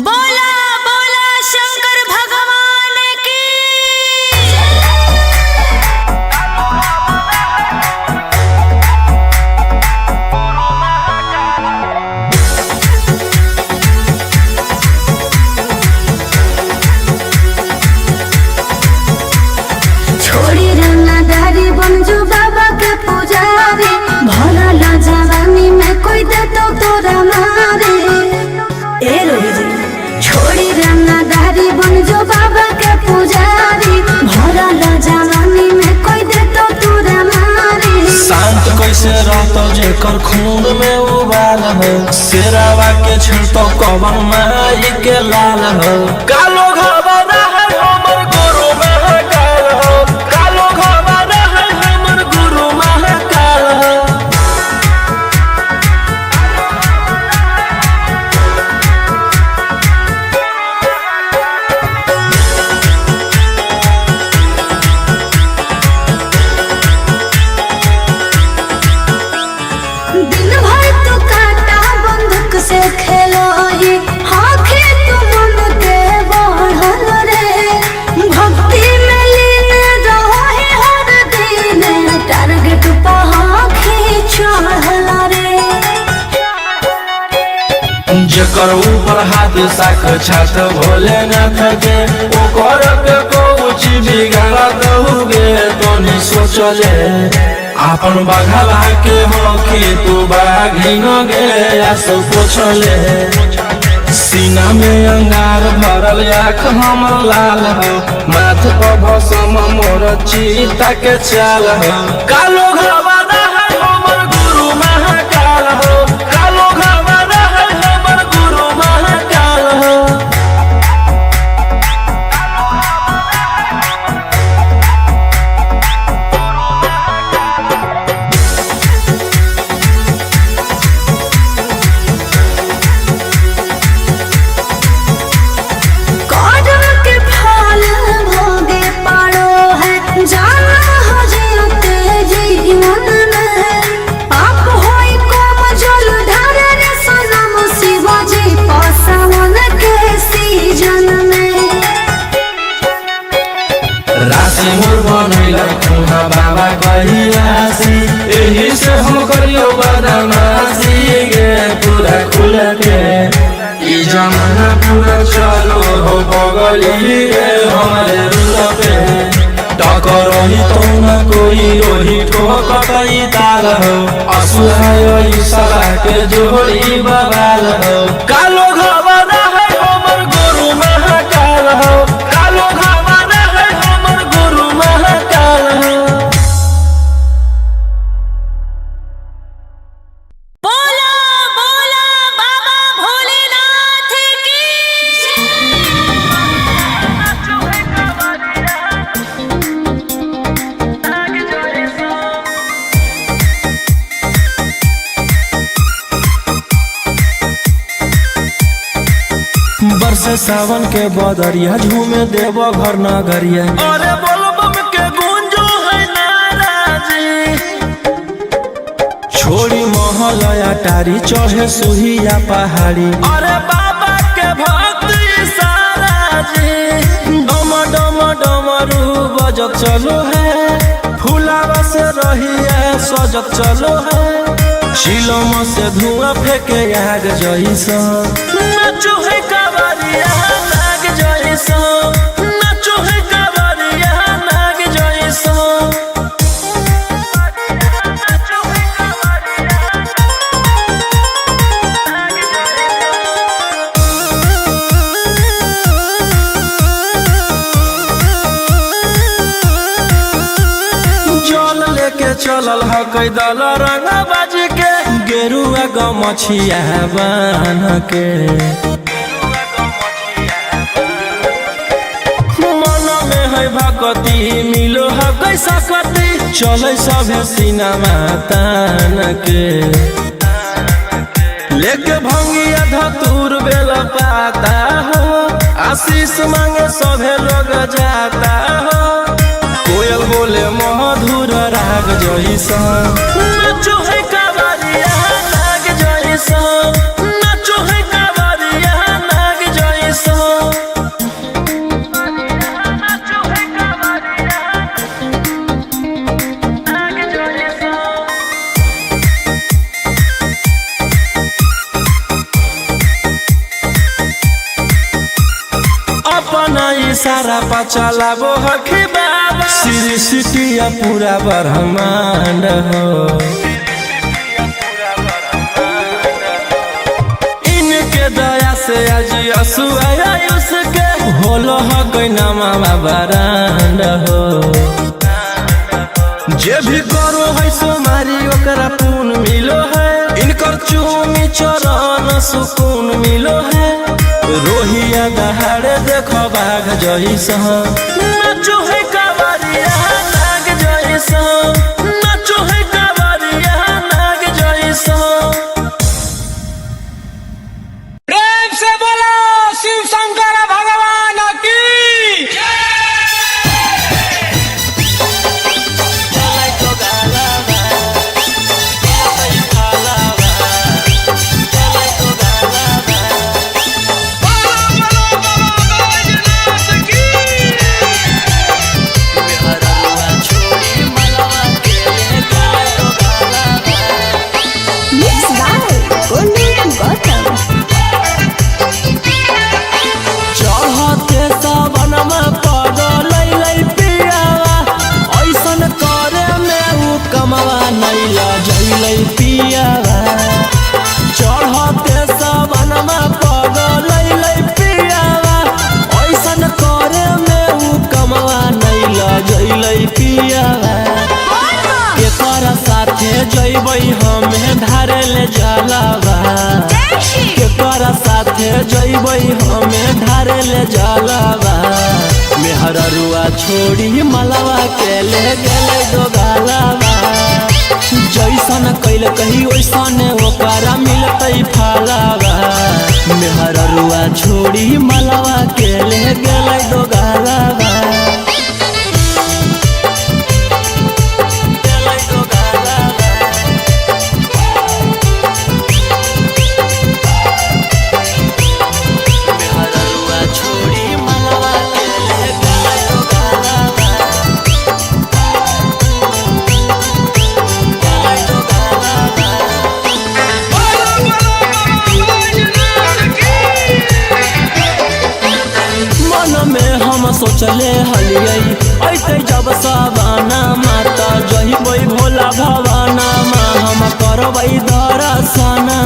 बोला बोला शंकर भगवान की छोड़ी रंगदारी बनजू बाबा के पुजारी भरल जवानी में कोई दे तो तोरा मारे ए रोही जी छोड़ी रंगदारी बनजू बाबा के पुजारी भरल जवानी में कोई दे तो तोरा मारे शांत कैसे रहतो जेकर खून में उबाल हो शेरावा के छिड़तो कवन माई के लाल हो कालो घबरा है हमर गुरु महाकाल हो कालो घबरा है हमर गुरु महाकाल हो दिन भर तू काटा बंदूक से खेलो ये आँखें तू मन के बढ़ल रे भक्ति में लीन रहो है हर दिन टारगेट पहाखी चढ़ल रे जेकर ऊपर हाथ साक्षात भोलेनाथ के ओकर के कुछ बिगाड़ दहुगे तोनी सोचले आपन बघला के होखी तू बाघिन गे आसो पोछले सीना में अंगार भरल आँख हमर लाल हो माथ पर भसम मोर चीता के चाल हो कालो घबरा है हमर गुरु महाकाल हो कालो घबरा है हमर गुरु महाकाल हो कर्म के फल भोगे पड़ो है जाना हो जियते जीवन में पाप होई कम जल ढारे रे सनम शिवाजी पसावन के सीजन में राशि मोर बनैल खुना बाबा कहियासी एही से हम करियो बदमाशी गे पूरा खुल के ई जमाना पूरा चलो हो बगली गे हमारे रुल पे टकरही तो न कोई रोही ठोकतई ताल हो असुहाय ई सला के जोड़ी बवाल हो कालो घबरा है हमर गुरु महाकाल हो कालो घबरा है हमर गुरु महाकाल हो बोला बोला बाबा भोलेनाथ की बरसे सावन के बदरिया झूमे देव घर नगरिया अरे बोलबम के गूंजो है नाराजी छोड़ी मोह महल अटारी चढ़े सुहिया पहाड़ी। अरे बाबा के भक्ति सारा जी डम डम डमरू बजत चलो है। फुलावा से रहिए सजत चलो है। शिलम से धुआं फेंके आग जैसा नाचो है कावरिया नाग जैसा। नाचो है कावरिया नाग जैसा। जल लेके चलल ह कैदल रंग बाज के गेरुआ गमछिया बान के। मन में है भगती मिलो है कैसा कती चले सभे सिनेमा तान के। लेके भंगिया धतूर बेल पाता हो आशीष मांगे सभे लोग जाता हो। कोयल बोले मधुर राग जैसा नाचो है कावरिया नाग जैसा। नाचो है कावरिया नाग जैसा। नाचो है कावरिया नाग जैसा। अपना इशारा पा चलाबो हखी बाबा श्री सिटिया पूरा ब्रह्मांड हो। इनके दया से आज आयुष के होलो ह कोई नामा बरांड हो। जे भी करो है सोमारी ओकरा पुण्य मिलो है। इनकर चूमी चरण सुकून मिलो है। रोहिया दहाड़े देखो बाघ जैसा नाचो है कावरिया नाग जैसा। नाचो है कावरिया नाग जैसा। प्रेम से बोलो शिव शंकर भगवान की। चढ़ते सबनमा पगलै पियावा ऐसन करे में उ कमवा नहीं लजैलै पियावा। केकर साथे जइबै हमें धारे ले जलावा। केकर साथे जइबै हमें धारे ले जलावा। मेहररुआ छोड़ी मलवा के ले गेलै दोगालावा। जैसन कैल कही वैसन ओकरा मिलतै फलावा। मेहररुआ छोड़ी मलवा के ले गेलै दोगालावा। सोचले हलियै ऐते जब सवाना माता जहिबै भोला भवाना मा हम करबै दर्शना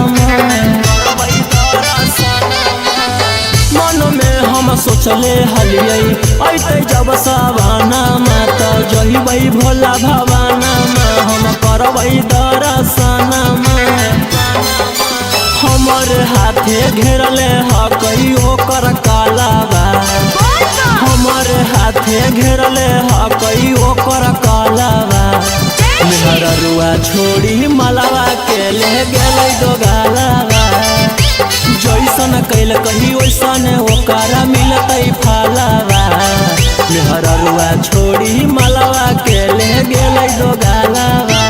मन में हम सोचले हलियै ऐते जब सवाना माता जहिबै भोला भवाना मा हम करबै दर्शना हमर हाथे घेरले ह कई ओकर कालावा। हमर हाथे घेरले ह कई ओकर कालावा। मेहररुआ छोड़ी मलवा के ले गेलै दोगालावा। जैसन कैल कही वैसन ओकरा मिलतै फलावा। मेहररुआ छोड़ी मलवा के ले गेलै दोगालावा।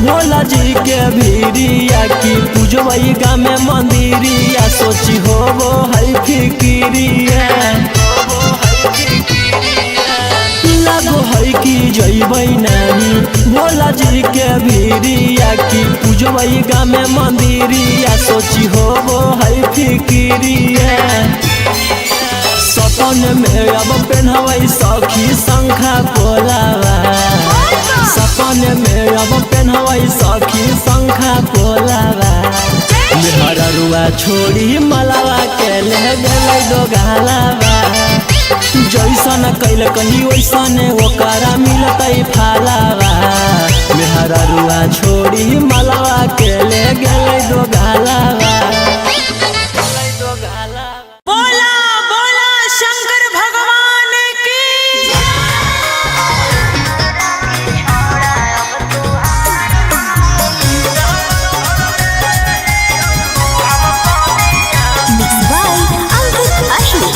भोला जी के भीरिया की पूजवई गाँव में मंदिरिया सोची हो वो है फिकिरिया लगो है कि जइबै नानी भोला जी के भीरिया की पूजवई गाँव में मंदिरिया सोची हो वो है फिकिरिया सपन में अब पेन्हवई सखी शंखा पोलावा सपन में अब पेन्हवई सखी शंखा पोलावा मेहररुआ छोड़ी मलावा के ले गेलै दोगालावा जैसन कैल कही वैसन ओकरा मिलतै फालावा मेहररुआ छोड़ी मलावा के ले गेलै दोगालावा बोला बोला शंकर भगवान की Mixed by Ankit Ashik.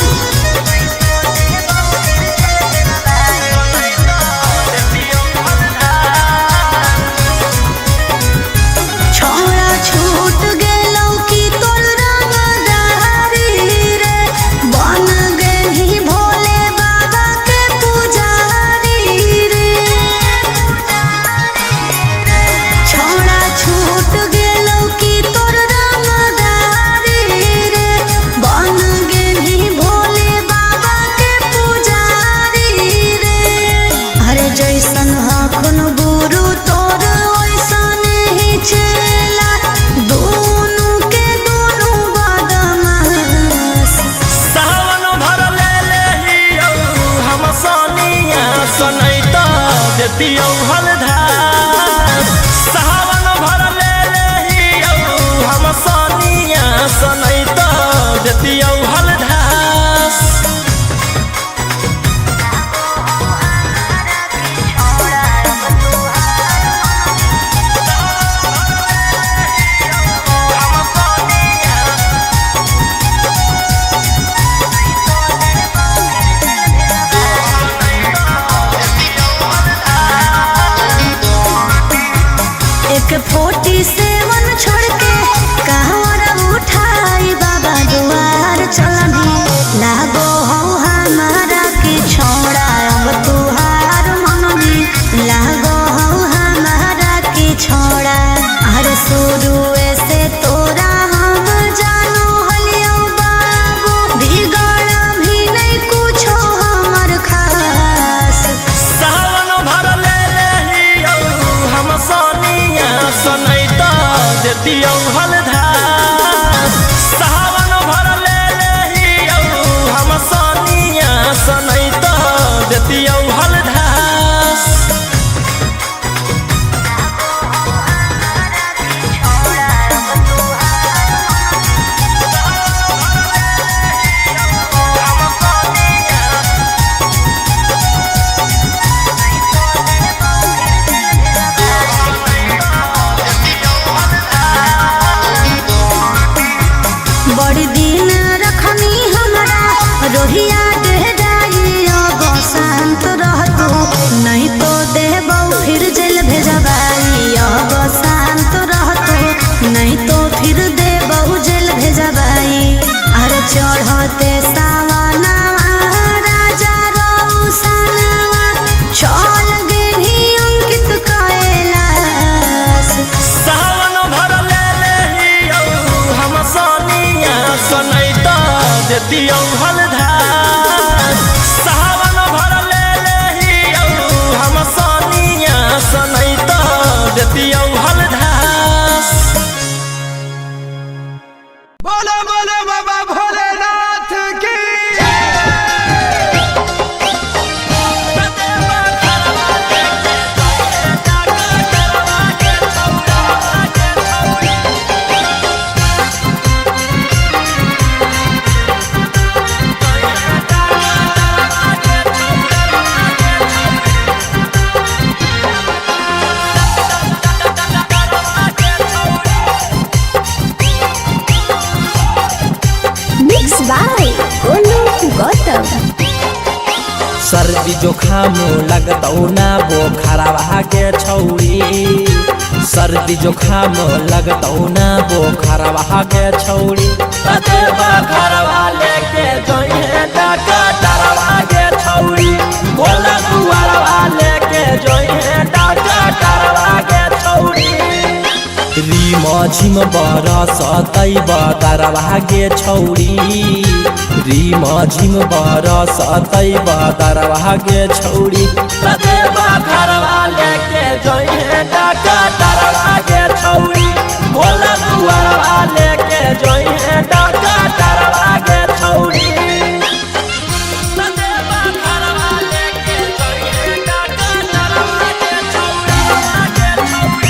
छोड़ा छूट गेलौ की तोर रंगदारी रे बन गेली भोले बाबा के पुजारी रे छोड़ा छूट गेलौ की तोर रंगदारी रे बन गेली भोले बाबा के पुजारी रे अरे जैसन हखन गुरु तोर ओइसन ही चला दोनों के दोनों बदमाश सावन भर ले लेहियौ हम सोनिया सनैता देतियौ हलधार सावन भर ले लेहियौ हम सोनिया सनैता देतियौ हलधार एक 47 छोड़ के कहवर उठाई बाबा दुआर चलनी लागो हो हमारा के छोड़ा अब तुहार मननी लागो हो हमारा के छोड़ा अरे शुरू से तोरा हम जानो हलियो बाबू बिगड़ भी नहीं कुछो हमर खास सावन भर ले लेहियौ हम सोनिया सनैता देतियौ हलधार सावन भर ले लेहियौ हम सोनिया सनैता देतियौ हलधार बड़ी दिन रखनी हमरा रोहिया डेहराई अब शांत रहतू नहीं तो देबौ फिर जेल भेजबाई अब शांत रहतू नहीं तो फिर देबौ जेल भेजबाई अरे चढ़ते सावनवा राजा रौसनवा चल गेली अंकित कैलाश सावन भर ले लेहियौ हम सोनिया सनैता देतियौ हलधार सावन भर ले लेहियौ हम सोनिया सनैता देतियौ हलधार बोलो बोलो बाबा भोलेनाथ की सर्दी जोखाम लगतौ ना बोखरवा के छौरी सर्दी जुखाम लगतौ ना बोखरवा के छौड़ी ततेबा घरवा लेके जोइहे डकटरवा के छौड़ी बोला दुआरवा लेके जोइहे डकटरवा के छौड़ी रीम झिम बरसतै बदरवा के छौड़ी रीम झिम बरसतै बदरवा के छौड़ी ततेबा घरवा लेके जोइहे डकटरवा के छौड़ी बोला दुआरवा लेके जोइहे डकटरवा के छौड़ी ततेबा घरवा लेके जोइहे डकटरवा के छौड़ी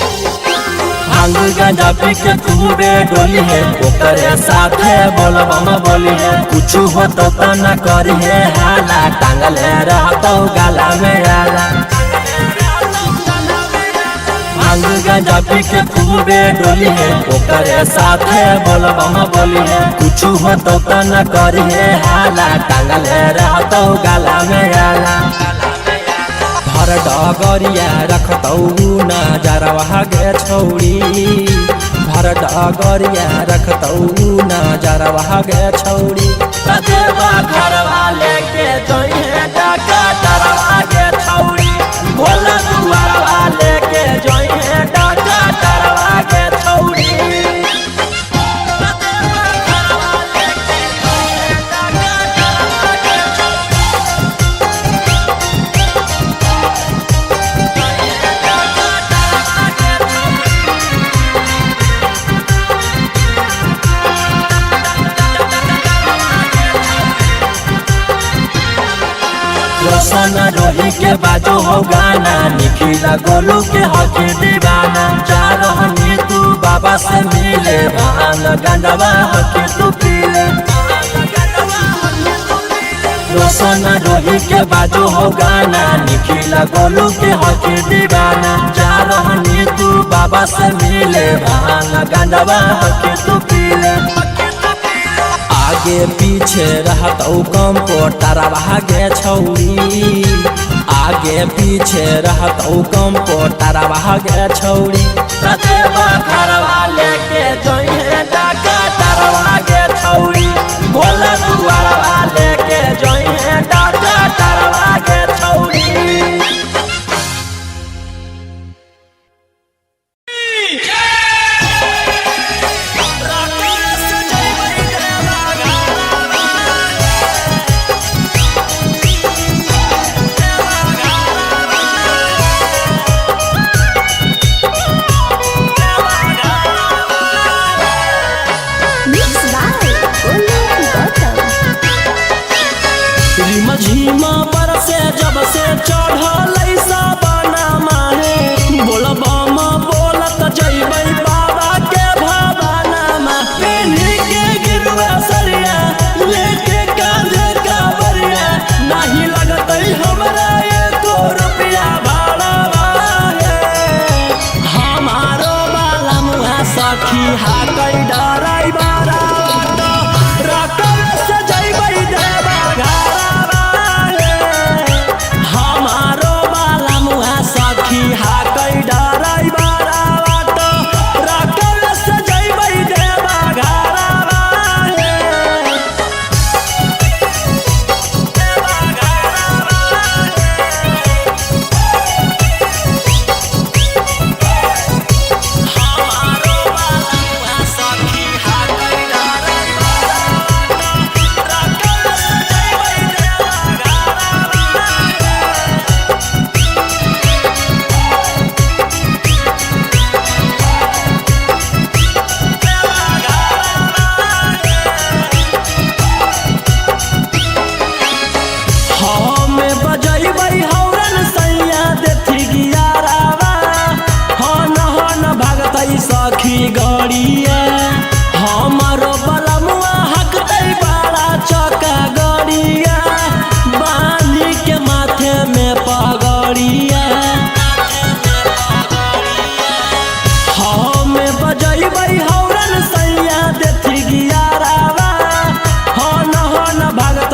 भांग गांजा पी के खूबे डोली है ओकरे साथे बोलबम बोली है कुछ हो तो न करी है हाला टांगले रहतो गाला में आला भांग गांजा पी के खूबे डोली है ओकरे साथे बोलबम बोली है कुछ हो तो न करी है हाला टांगले रहतो गाला में आला भर डगरिया रखतौ नजरवा गे छौड़ी भर डगरिया रखतौ नजरवा गे छौड़ी ततेबा घरवा लेके जोइहे डकटरवा के छौड़ी बोला दुआरवा लेके जोइहे डकटरवा के छौड़ी रोशन रोही के बाजो हो गाना निखिला गोलू के हक दीवाना जा रहनी तू बाबा से मिले भान गंडवा हक तू पीले रोशन रोही के बाजो हो गाना निखिला गोलू के हक दीवाना जा रहनी तू बाबा से मिले भान गंडवा हक तू पीले आगे पीछे रहतौ कंप्यूटरवा गे छौड़ी आगे पीछे रहतौ कंप्यूटरवा गे छौड़ी ततेबा घरवा लेके जोइहे डकटरवा गे छौड़ी बोला दुआरवा लेके जोइहे डकटरवा गे छौड़ी झीमा पर से जब से चढ़ल साबना माहे बोलबम बोलत जइबै बाबा के भवाना मा पेन्ही के गिरवा सरिया लेके कांधे कावरिया नहीं लगतै हमरा एको रुपया भाड़ा हमारो बाला मुहा सखी हाकै डराई बारा रकम से जइबै देवा घरवा हमारो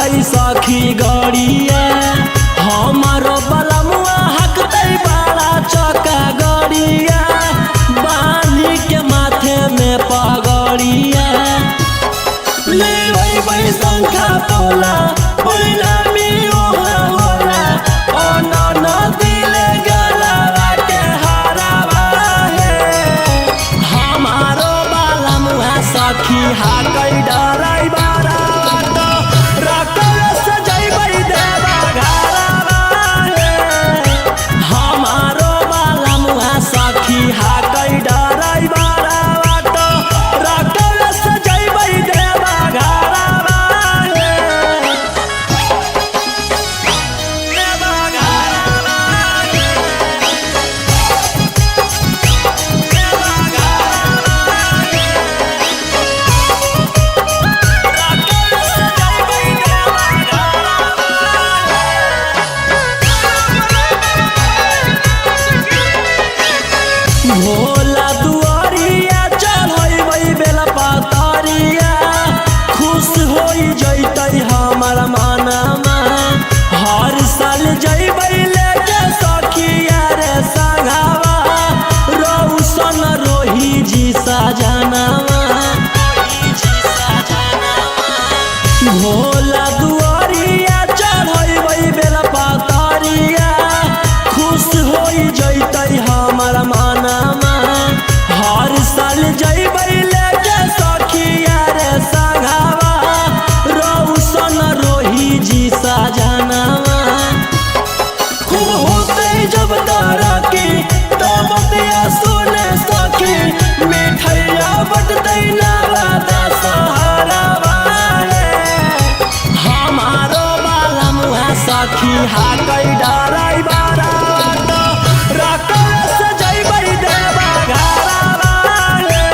हाकै सखी गड़िया हमारो बलमुआ हकतै बड़ा चौका गड़िया बानी के माथे में पगड़िया ले भाई शंखा पोला परिणामी ओहा होला ओ न दिले गला के हारावा है हमारो बलमुआ सखी हाकै डराई बारा तो रकल से जइबै देवा घरवा है हमारो बलमुआ सखी हाकै डराई बारा तो रकल से जइबै देवा घरवा है देवा घरवा है देवा घरवा है भोला दुआरिया चढ़बै बेला पतरिया खुश होई जैतै हमर मनमा हर साल जइबै लेके सखिया रे संगवा रौशन रोही जी सजनवा भोला दुआरिया चढ़बै बेला पतरिया खुश होई जैतै हमर मनमा हर साल जइबै लेके सखिया रे संगवा रौशन रोही जी सजनवा खूब होतै जब तरक्की तब बतिया सुने सखी मिठैया बटतै नाला दशहरावा है हमारो बलमुआ सखी हाकै डराई बारा तो रकल से जइबै देवा घरवा है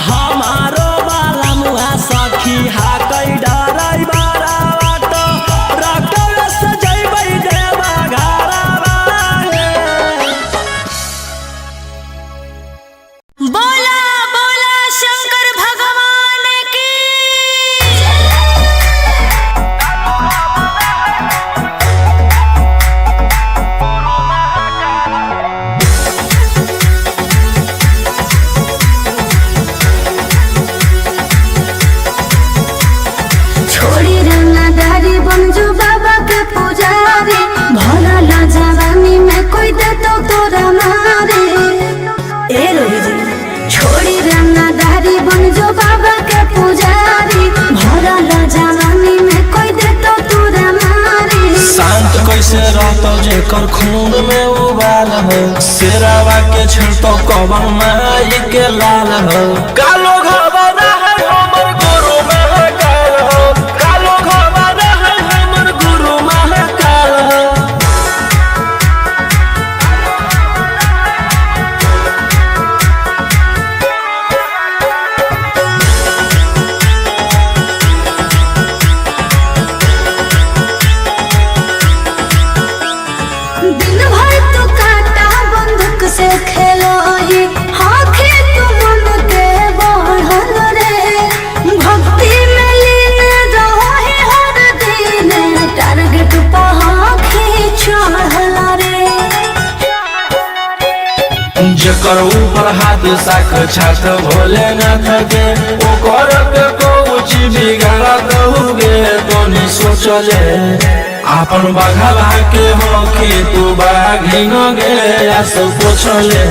हमारो बलमुआ सखी हाकै डराई बारा तो रकल से जइबै देवा घरवा है बोला बोला शंकर भगवान की छोड़ी रंगदारी बनजू बाबा के पुजारी भला ला जवानी में कोई दे तो तोरा मारे ए रोही जी छोड़ी रंगदारी बनजू बाबा के पुजारी भला ला जवानी में कोई दे तो तोरा मारे शांत कैसे रहतो जेकर खून में उबाल हो शेरावा के छिड़तो कवन माई के लाल हो कालो घबरा है हमर गुरु महाकाल हो कालो घबरा है हमर गुरु महाकाल हो दिन भर तो काटा बंदूक से खेलो ही आँखें तो मन के बढ़ल रे भक्ति में लीन रहो ही हर दिन टारगेट पर आँखें चढ़ल रे जेकर ऊपर हाथ साक्षात भोलेनाथ के ओकर के कुछ बिगाड़ दहुगे तोनी सोचले आपन बघला के हो कि तू बाघिन गे आस पोछले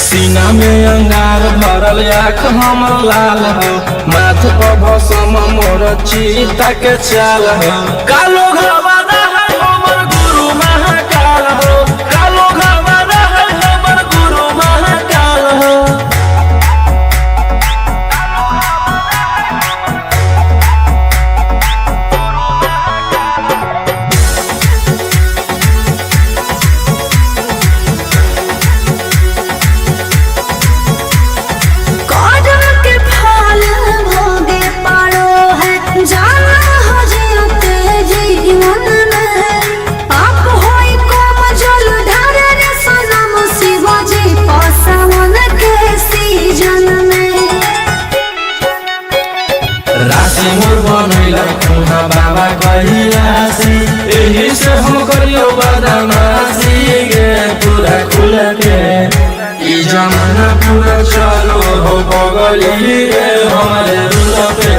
सीना में अंगार भरल आँख हमर लाल हो माथ पर भसम मोर चीता के चाल हो कालो घबरा है हमर गुरु महाकाल हो कालो घबरा है हमर गुरु महाकाल हो कौन के फल भोगे पड़ो है जाना हो जीते जीवन बनैला खुना बाबा कैलासी एही से हम करियो बदमाशी गे पूरा खुल के ई जमाना पूरा चलो हो बगली रे हमारे रुल पे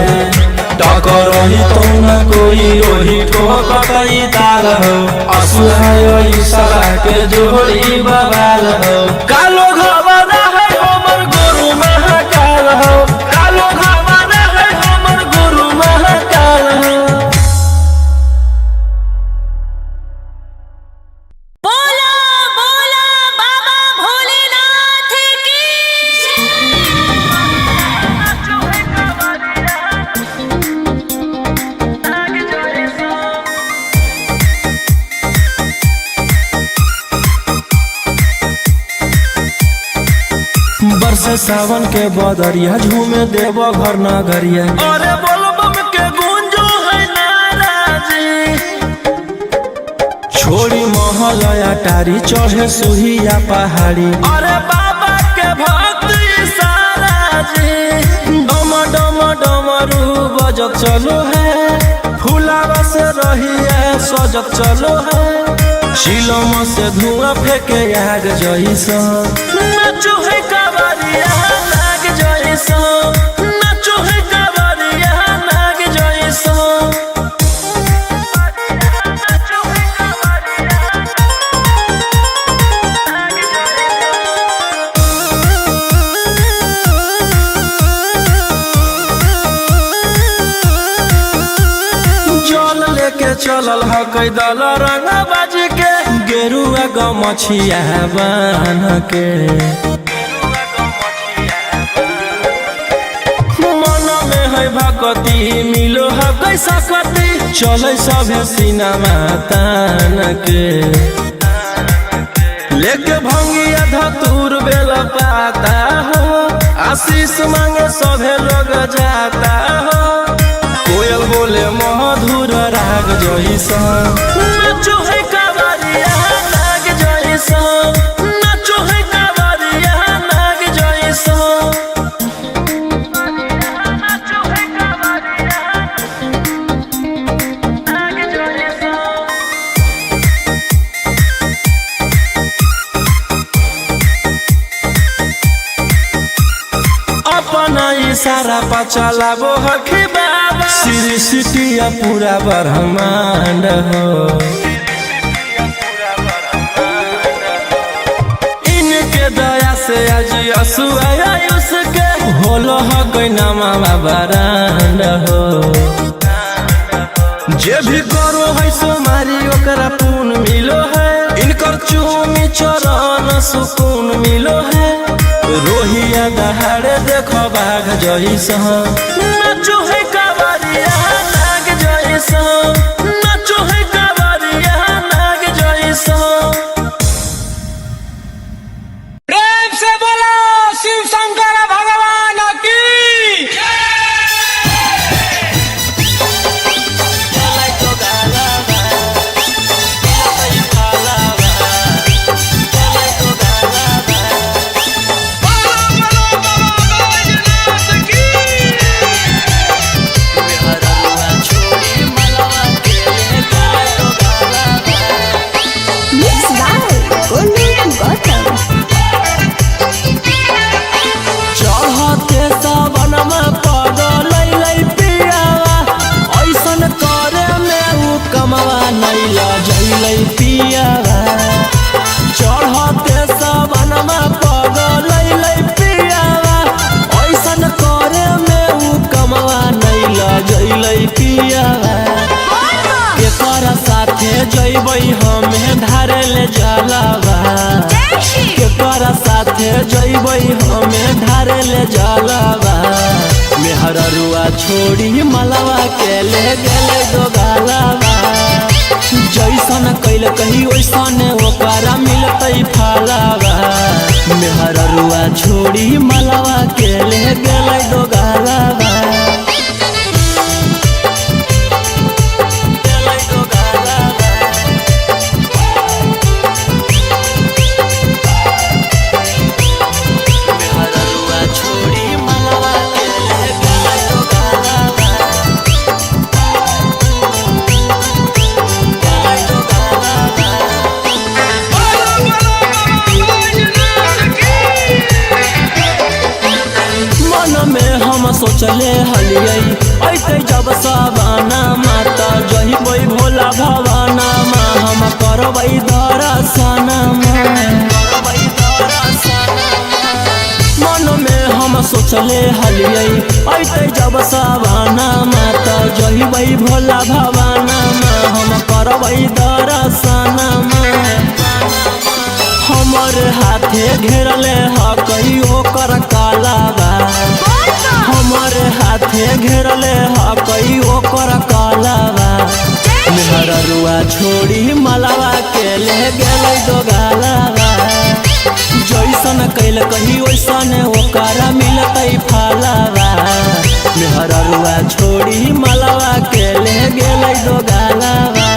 टकर ही तो न कोई रोही को कतई ताल हो असुहाय सला के जोड़ी बवाल हो कालो घबरा है हमर गुरु महाकाल हो कालो घबरा है हमर गुरु महाकाल हो। बोला बोला बाबा भोलेनाथ की बरसे सावन के बदरिया झूमे देव घर नगरिया अरे बोलबम के गूंजो है नाराजी छोड़ी महल अटारी चढ़े सुहिया पहाड़ी अरे बाबा के भक्त सारा जी डम डम डमरू बजत चलो है फुलावा से रही है सजत चलो है शिलम से धुआं फेंके आग जैसा नाचो है कावरिया नाग जैसा नाचो है कावरिया नाग जैसा जल लेके चलल ह कैदल रंग बाज के गेरुआ गमछिया बान के मन में है भक्ति मिलो है कैसा कति चले सभे सिनेमा तान के लेके भंगिया धतूर बेल पाता हो आशीष मांगे सभे लोग जाता हो कोयल बोले मधुर राग जैसा नाचो है कावरिया नाग जैसा नाचो है कावरिया नाग जैसा नाचो है कावरिया नाग जैसा। अपना इशारा पर चलाबो हखी बाबा श्री सिटिया पूरा ब्रह्मांड हो इनके दया से आज आयुष के होलो ह गैनामा बरांड हो जे भी करो है सोमारी ओकरा पुण्य मिलो है इनकर चूमी चरण सुकून मिलो है रोहिया दहाड़े देखो बाघ जैसा नाचो है कावरिया नाग जैसा नाचो है कावरिया नाग जैसा। प्रेम से बोलो शिव शंकर भगवान की चढ़ते सावनमा पगलै पियावा ऐसन करे में उ कमवा नैला जैलै पियावा चढ़ते सावनमा पगलै पियावा ऐसन करे में उ कमवा नैला जैलै पियावा केकरा साथे जैबै हमे धारे ले जलावा केकरा साथे जैबै हमे धारे ले जलावा मेहररुआ छोड़ी मलवा के ले गेले दोगालावा जैसन कैल कही वैसन ओकरा मिलतै फलावा मेहररुआ छोड़ी मलवा के ले गेले दोगालावा सोचले हलियै ऐते जब सवाना माता जही बोई भोला भवाना मा हम करबै दर्शन मन में हम सोचले हलियै ऐते जब सवाना माता जही बोई भोला भवाना मा हम करबै दर्शन हमर हाथे घेरले ह कहियो कर कालाबा हमर हाथे घेरले ह कहियो कर कालाबा मेहररुआ छोड़ी मलावा के ले गेलै दोगालाबा जैसन कैल कही वैसन ओकरा मिलतै फालाबा मेहररुआ छोड़ी मलावा के ले गेलै दोगालाबा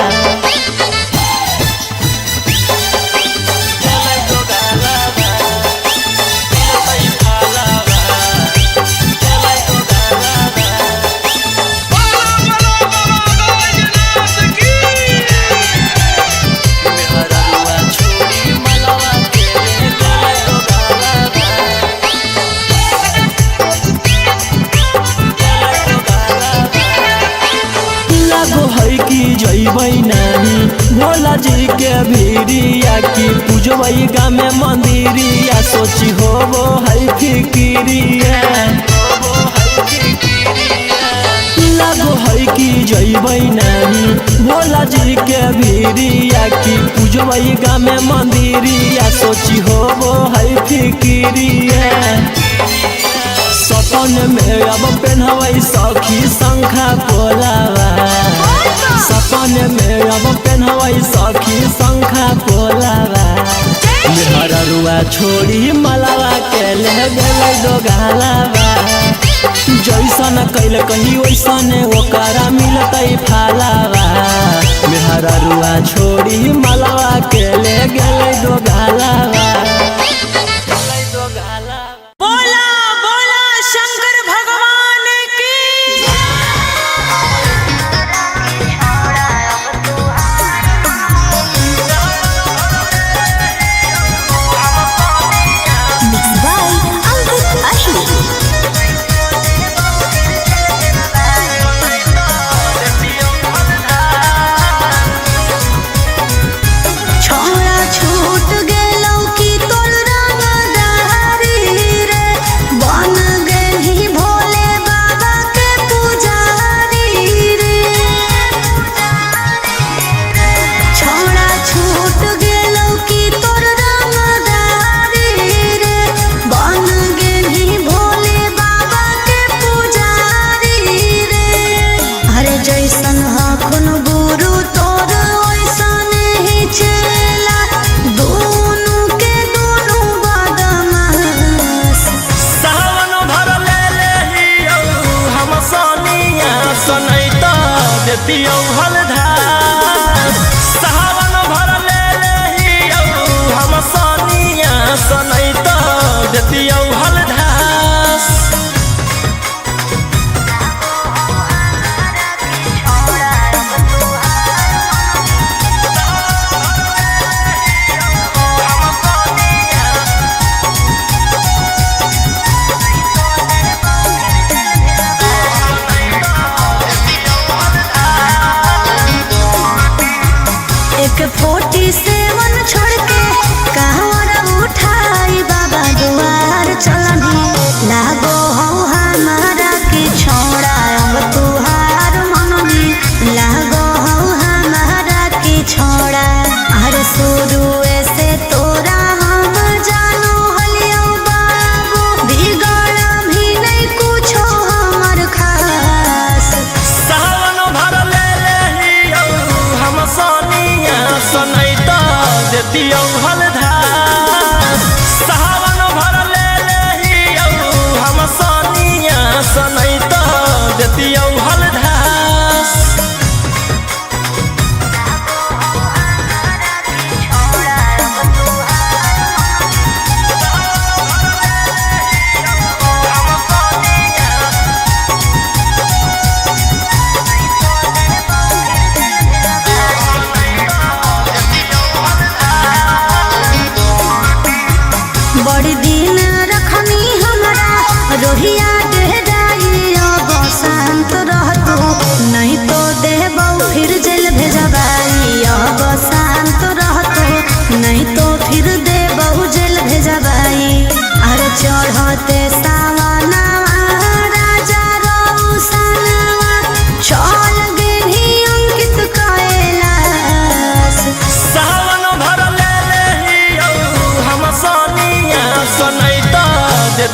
जइबै नानी भोला जी के भीरिया की पूजबै गामे मंदिरिया सोची होबो है फिकिरिया लागो है कि जइबै नानी भोला जी के भीरिया की पूजबै गामे मंदिरिया सोची होबो है फिकिरिया सपन में अब पेन्हबै सखी शंखा पोलावा सपन में अब पेन्हबै सखी शंखा पोलावा मेहररुआ छोड़ी मलावा के ले गेलै दोगालाबा जैसन कैल कही वैसन ओकरा मिलतै फालाबा मेहररुआ छोड़ी मलावा के ले गेलै दोगालाबा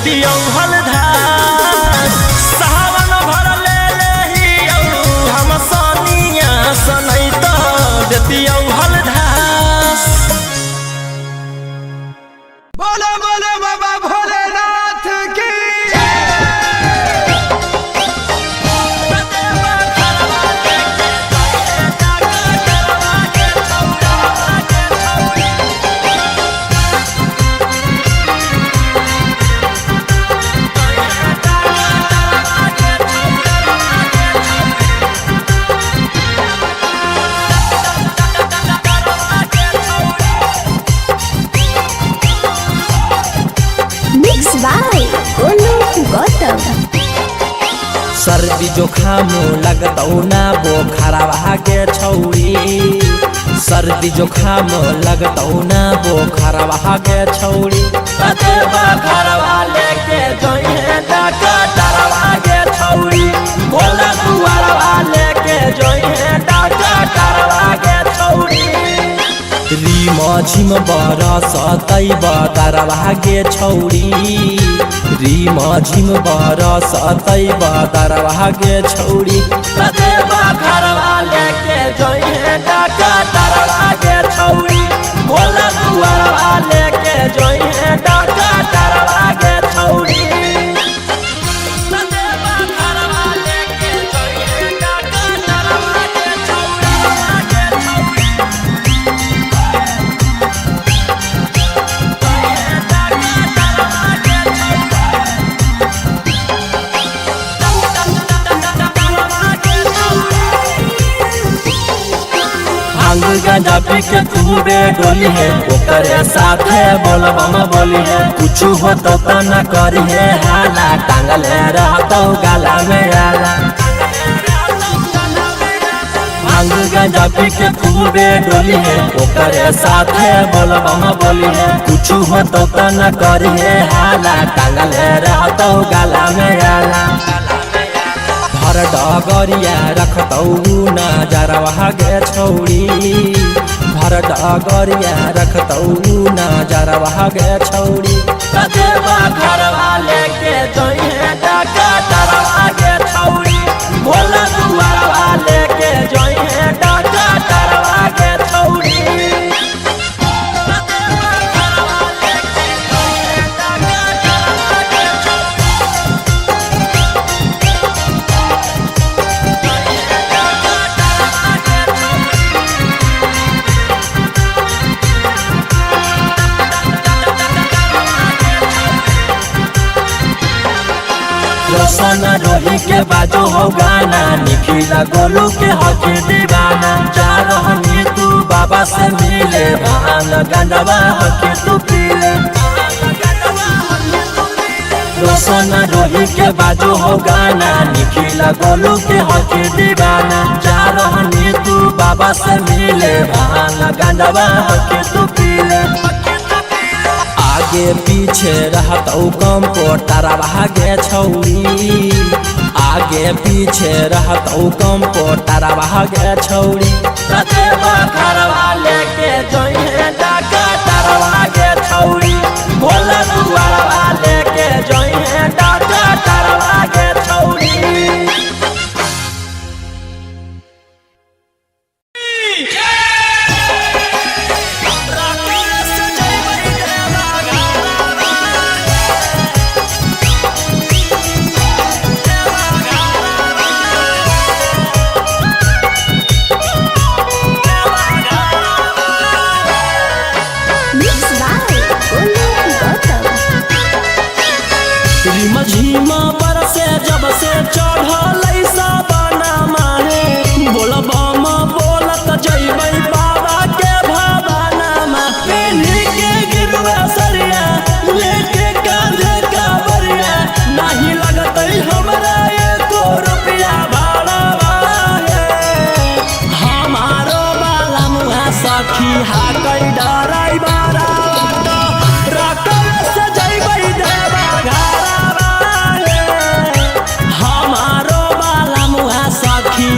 देतियौ हलधार सावन भर ले लेहियौ हम सनिया सनैत देतियौ हलधार। बोलो बोलो बाबा भोलेनाथ की मिक्स बाय गोलू गौतम। सर्दी जोखाम लगतौ ना बोखरवा के छौरी सर्दी जोखाम लगतौ ना बोखरवा के छौरी बतेबा घरवा लेके जोइहे डॉक्टरवा के छौरी बोला दुआरवा लेके जोइहे डॉक्टरवा के छौरी रीम झिम बरसतै बदरवा के छौरी रीम झिम बरसतै बदरवा के छौरी बतेबा घरवा लेके जोइहे डॉक्टरवा के छौरी बोला दुआरवा लेके जोइहे डॉक्टरवा के छौरी बतेबा घरवा लेके जोइहे डॉक्टरवा के छौरी। भांग गांजा पी के पूरे डोली है ओकरे साथे बोलबम बोली है कुछ हो तो न करी है हाला टांगले रहतो गाला में आला। भांग गांजा पी के पूरे डोली है ओकरे साथे बोलबम बोली है कुछ हो तो न करी है हाला टांगले रहतो गाला में आला। भर डगरिया रखतौ नजरवा गे छौरी भर डगरिया रखतौ नजरवा गे छौरी बतेबा घरवा लेके जोइहे डॉक्टरवा के छौरी बोला दुआरवा लेके जोइहे डॉक्टरवा के छौरी। बतेबा घरवा लेके जोइहे डॉक्टरवा के छौरी। रोशन रोही के बाजो हो गाना निखिला गोलू के हके दीवाना जा रहनी तू बाबा से मिले भान गंडवा हके तू पीले रोशन रोही के बाजो हो गाना निखिला गोलू के हके दीवाना जा रहनी तू बाबा से मिले भान गंडवा हके तू पीले आगे पीछे रहतौ कंप्यूटरवा गे छौरी आगे पीछे रहतौ कंप्यूटरवा गे छौरी बतेबा घरवा लेके जोइहे डॉक्टरवा गे छौरी बोला दुआरवा लेके जोइहे डॉक्टरवा गे छौरी। Mix by Golu Gautam. रिम झिम बरसे जब से चढ़ल सावना माहे बोलबम बोलत जइबै बाबा के भवाना पेन्ही के गिरवा सरिया लेके कांधे कावरिया नहीं लगतै हमरा एको रुपया भाड़ा हमारो बाला मुहा सखी हाकै डराई बारा रकम से जइबै देवा घरवा हमारो बाला मुहा सखी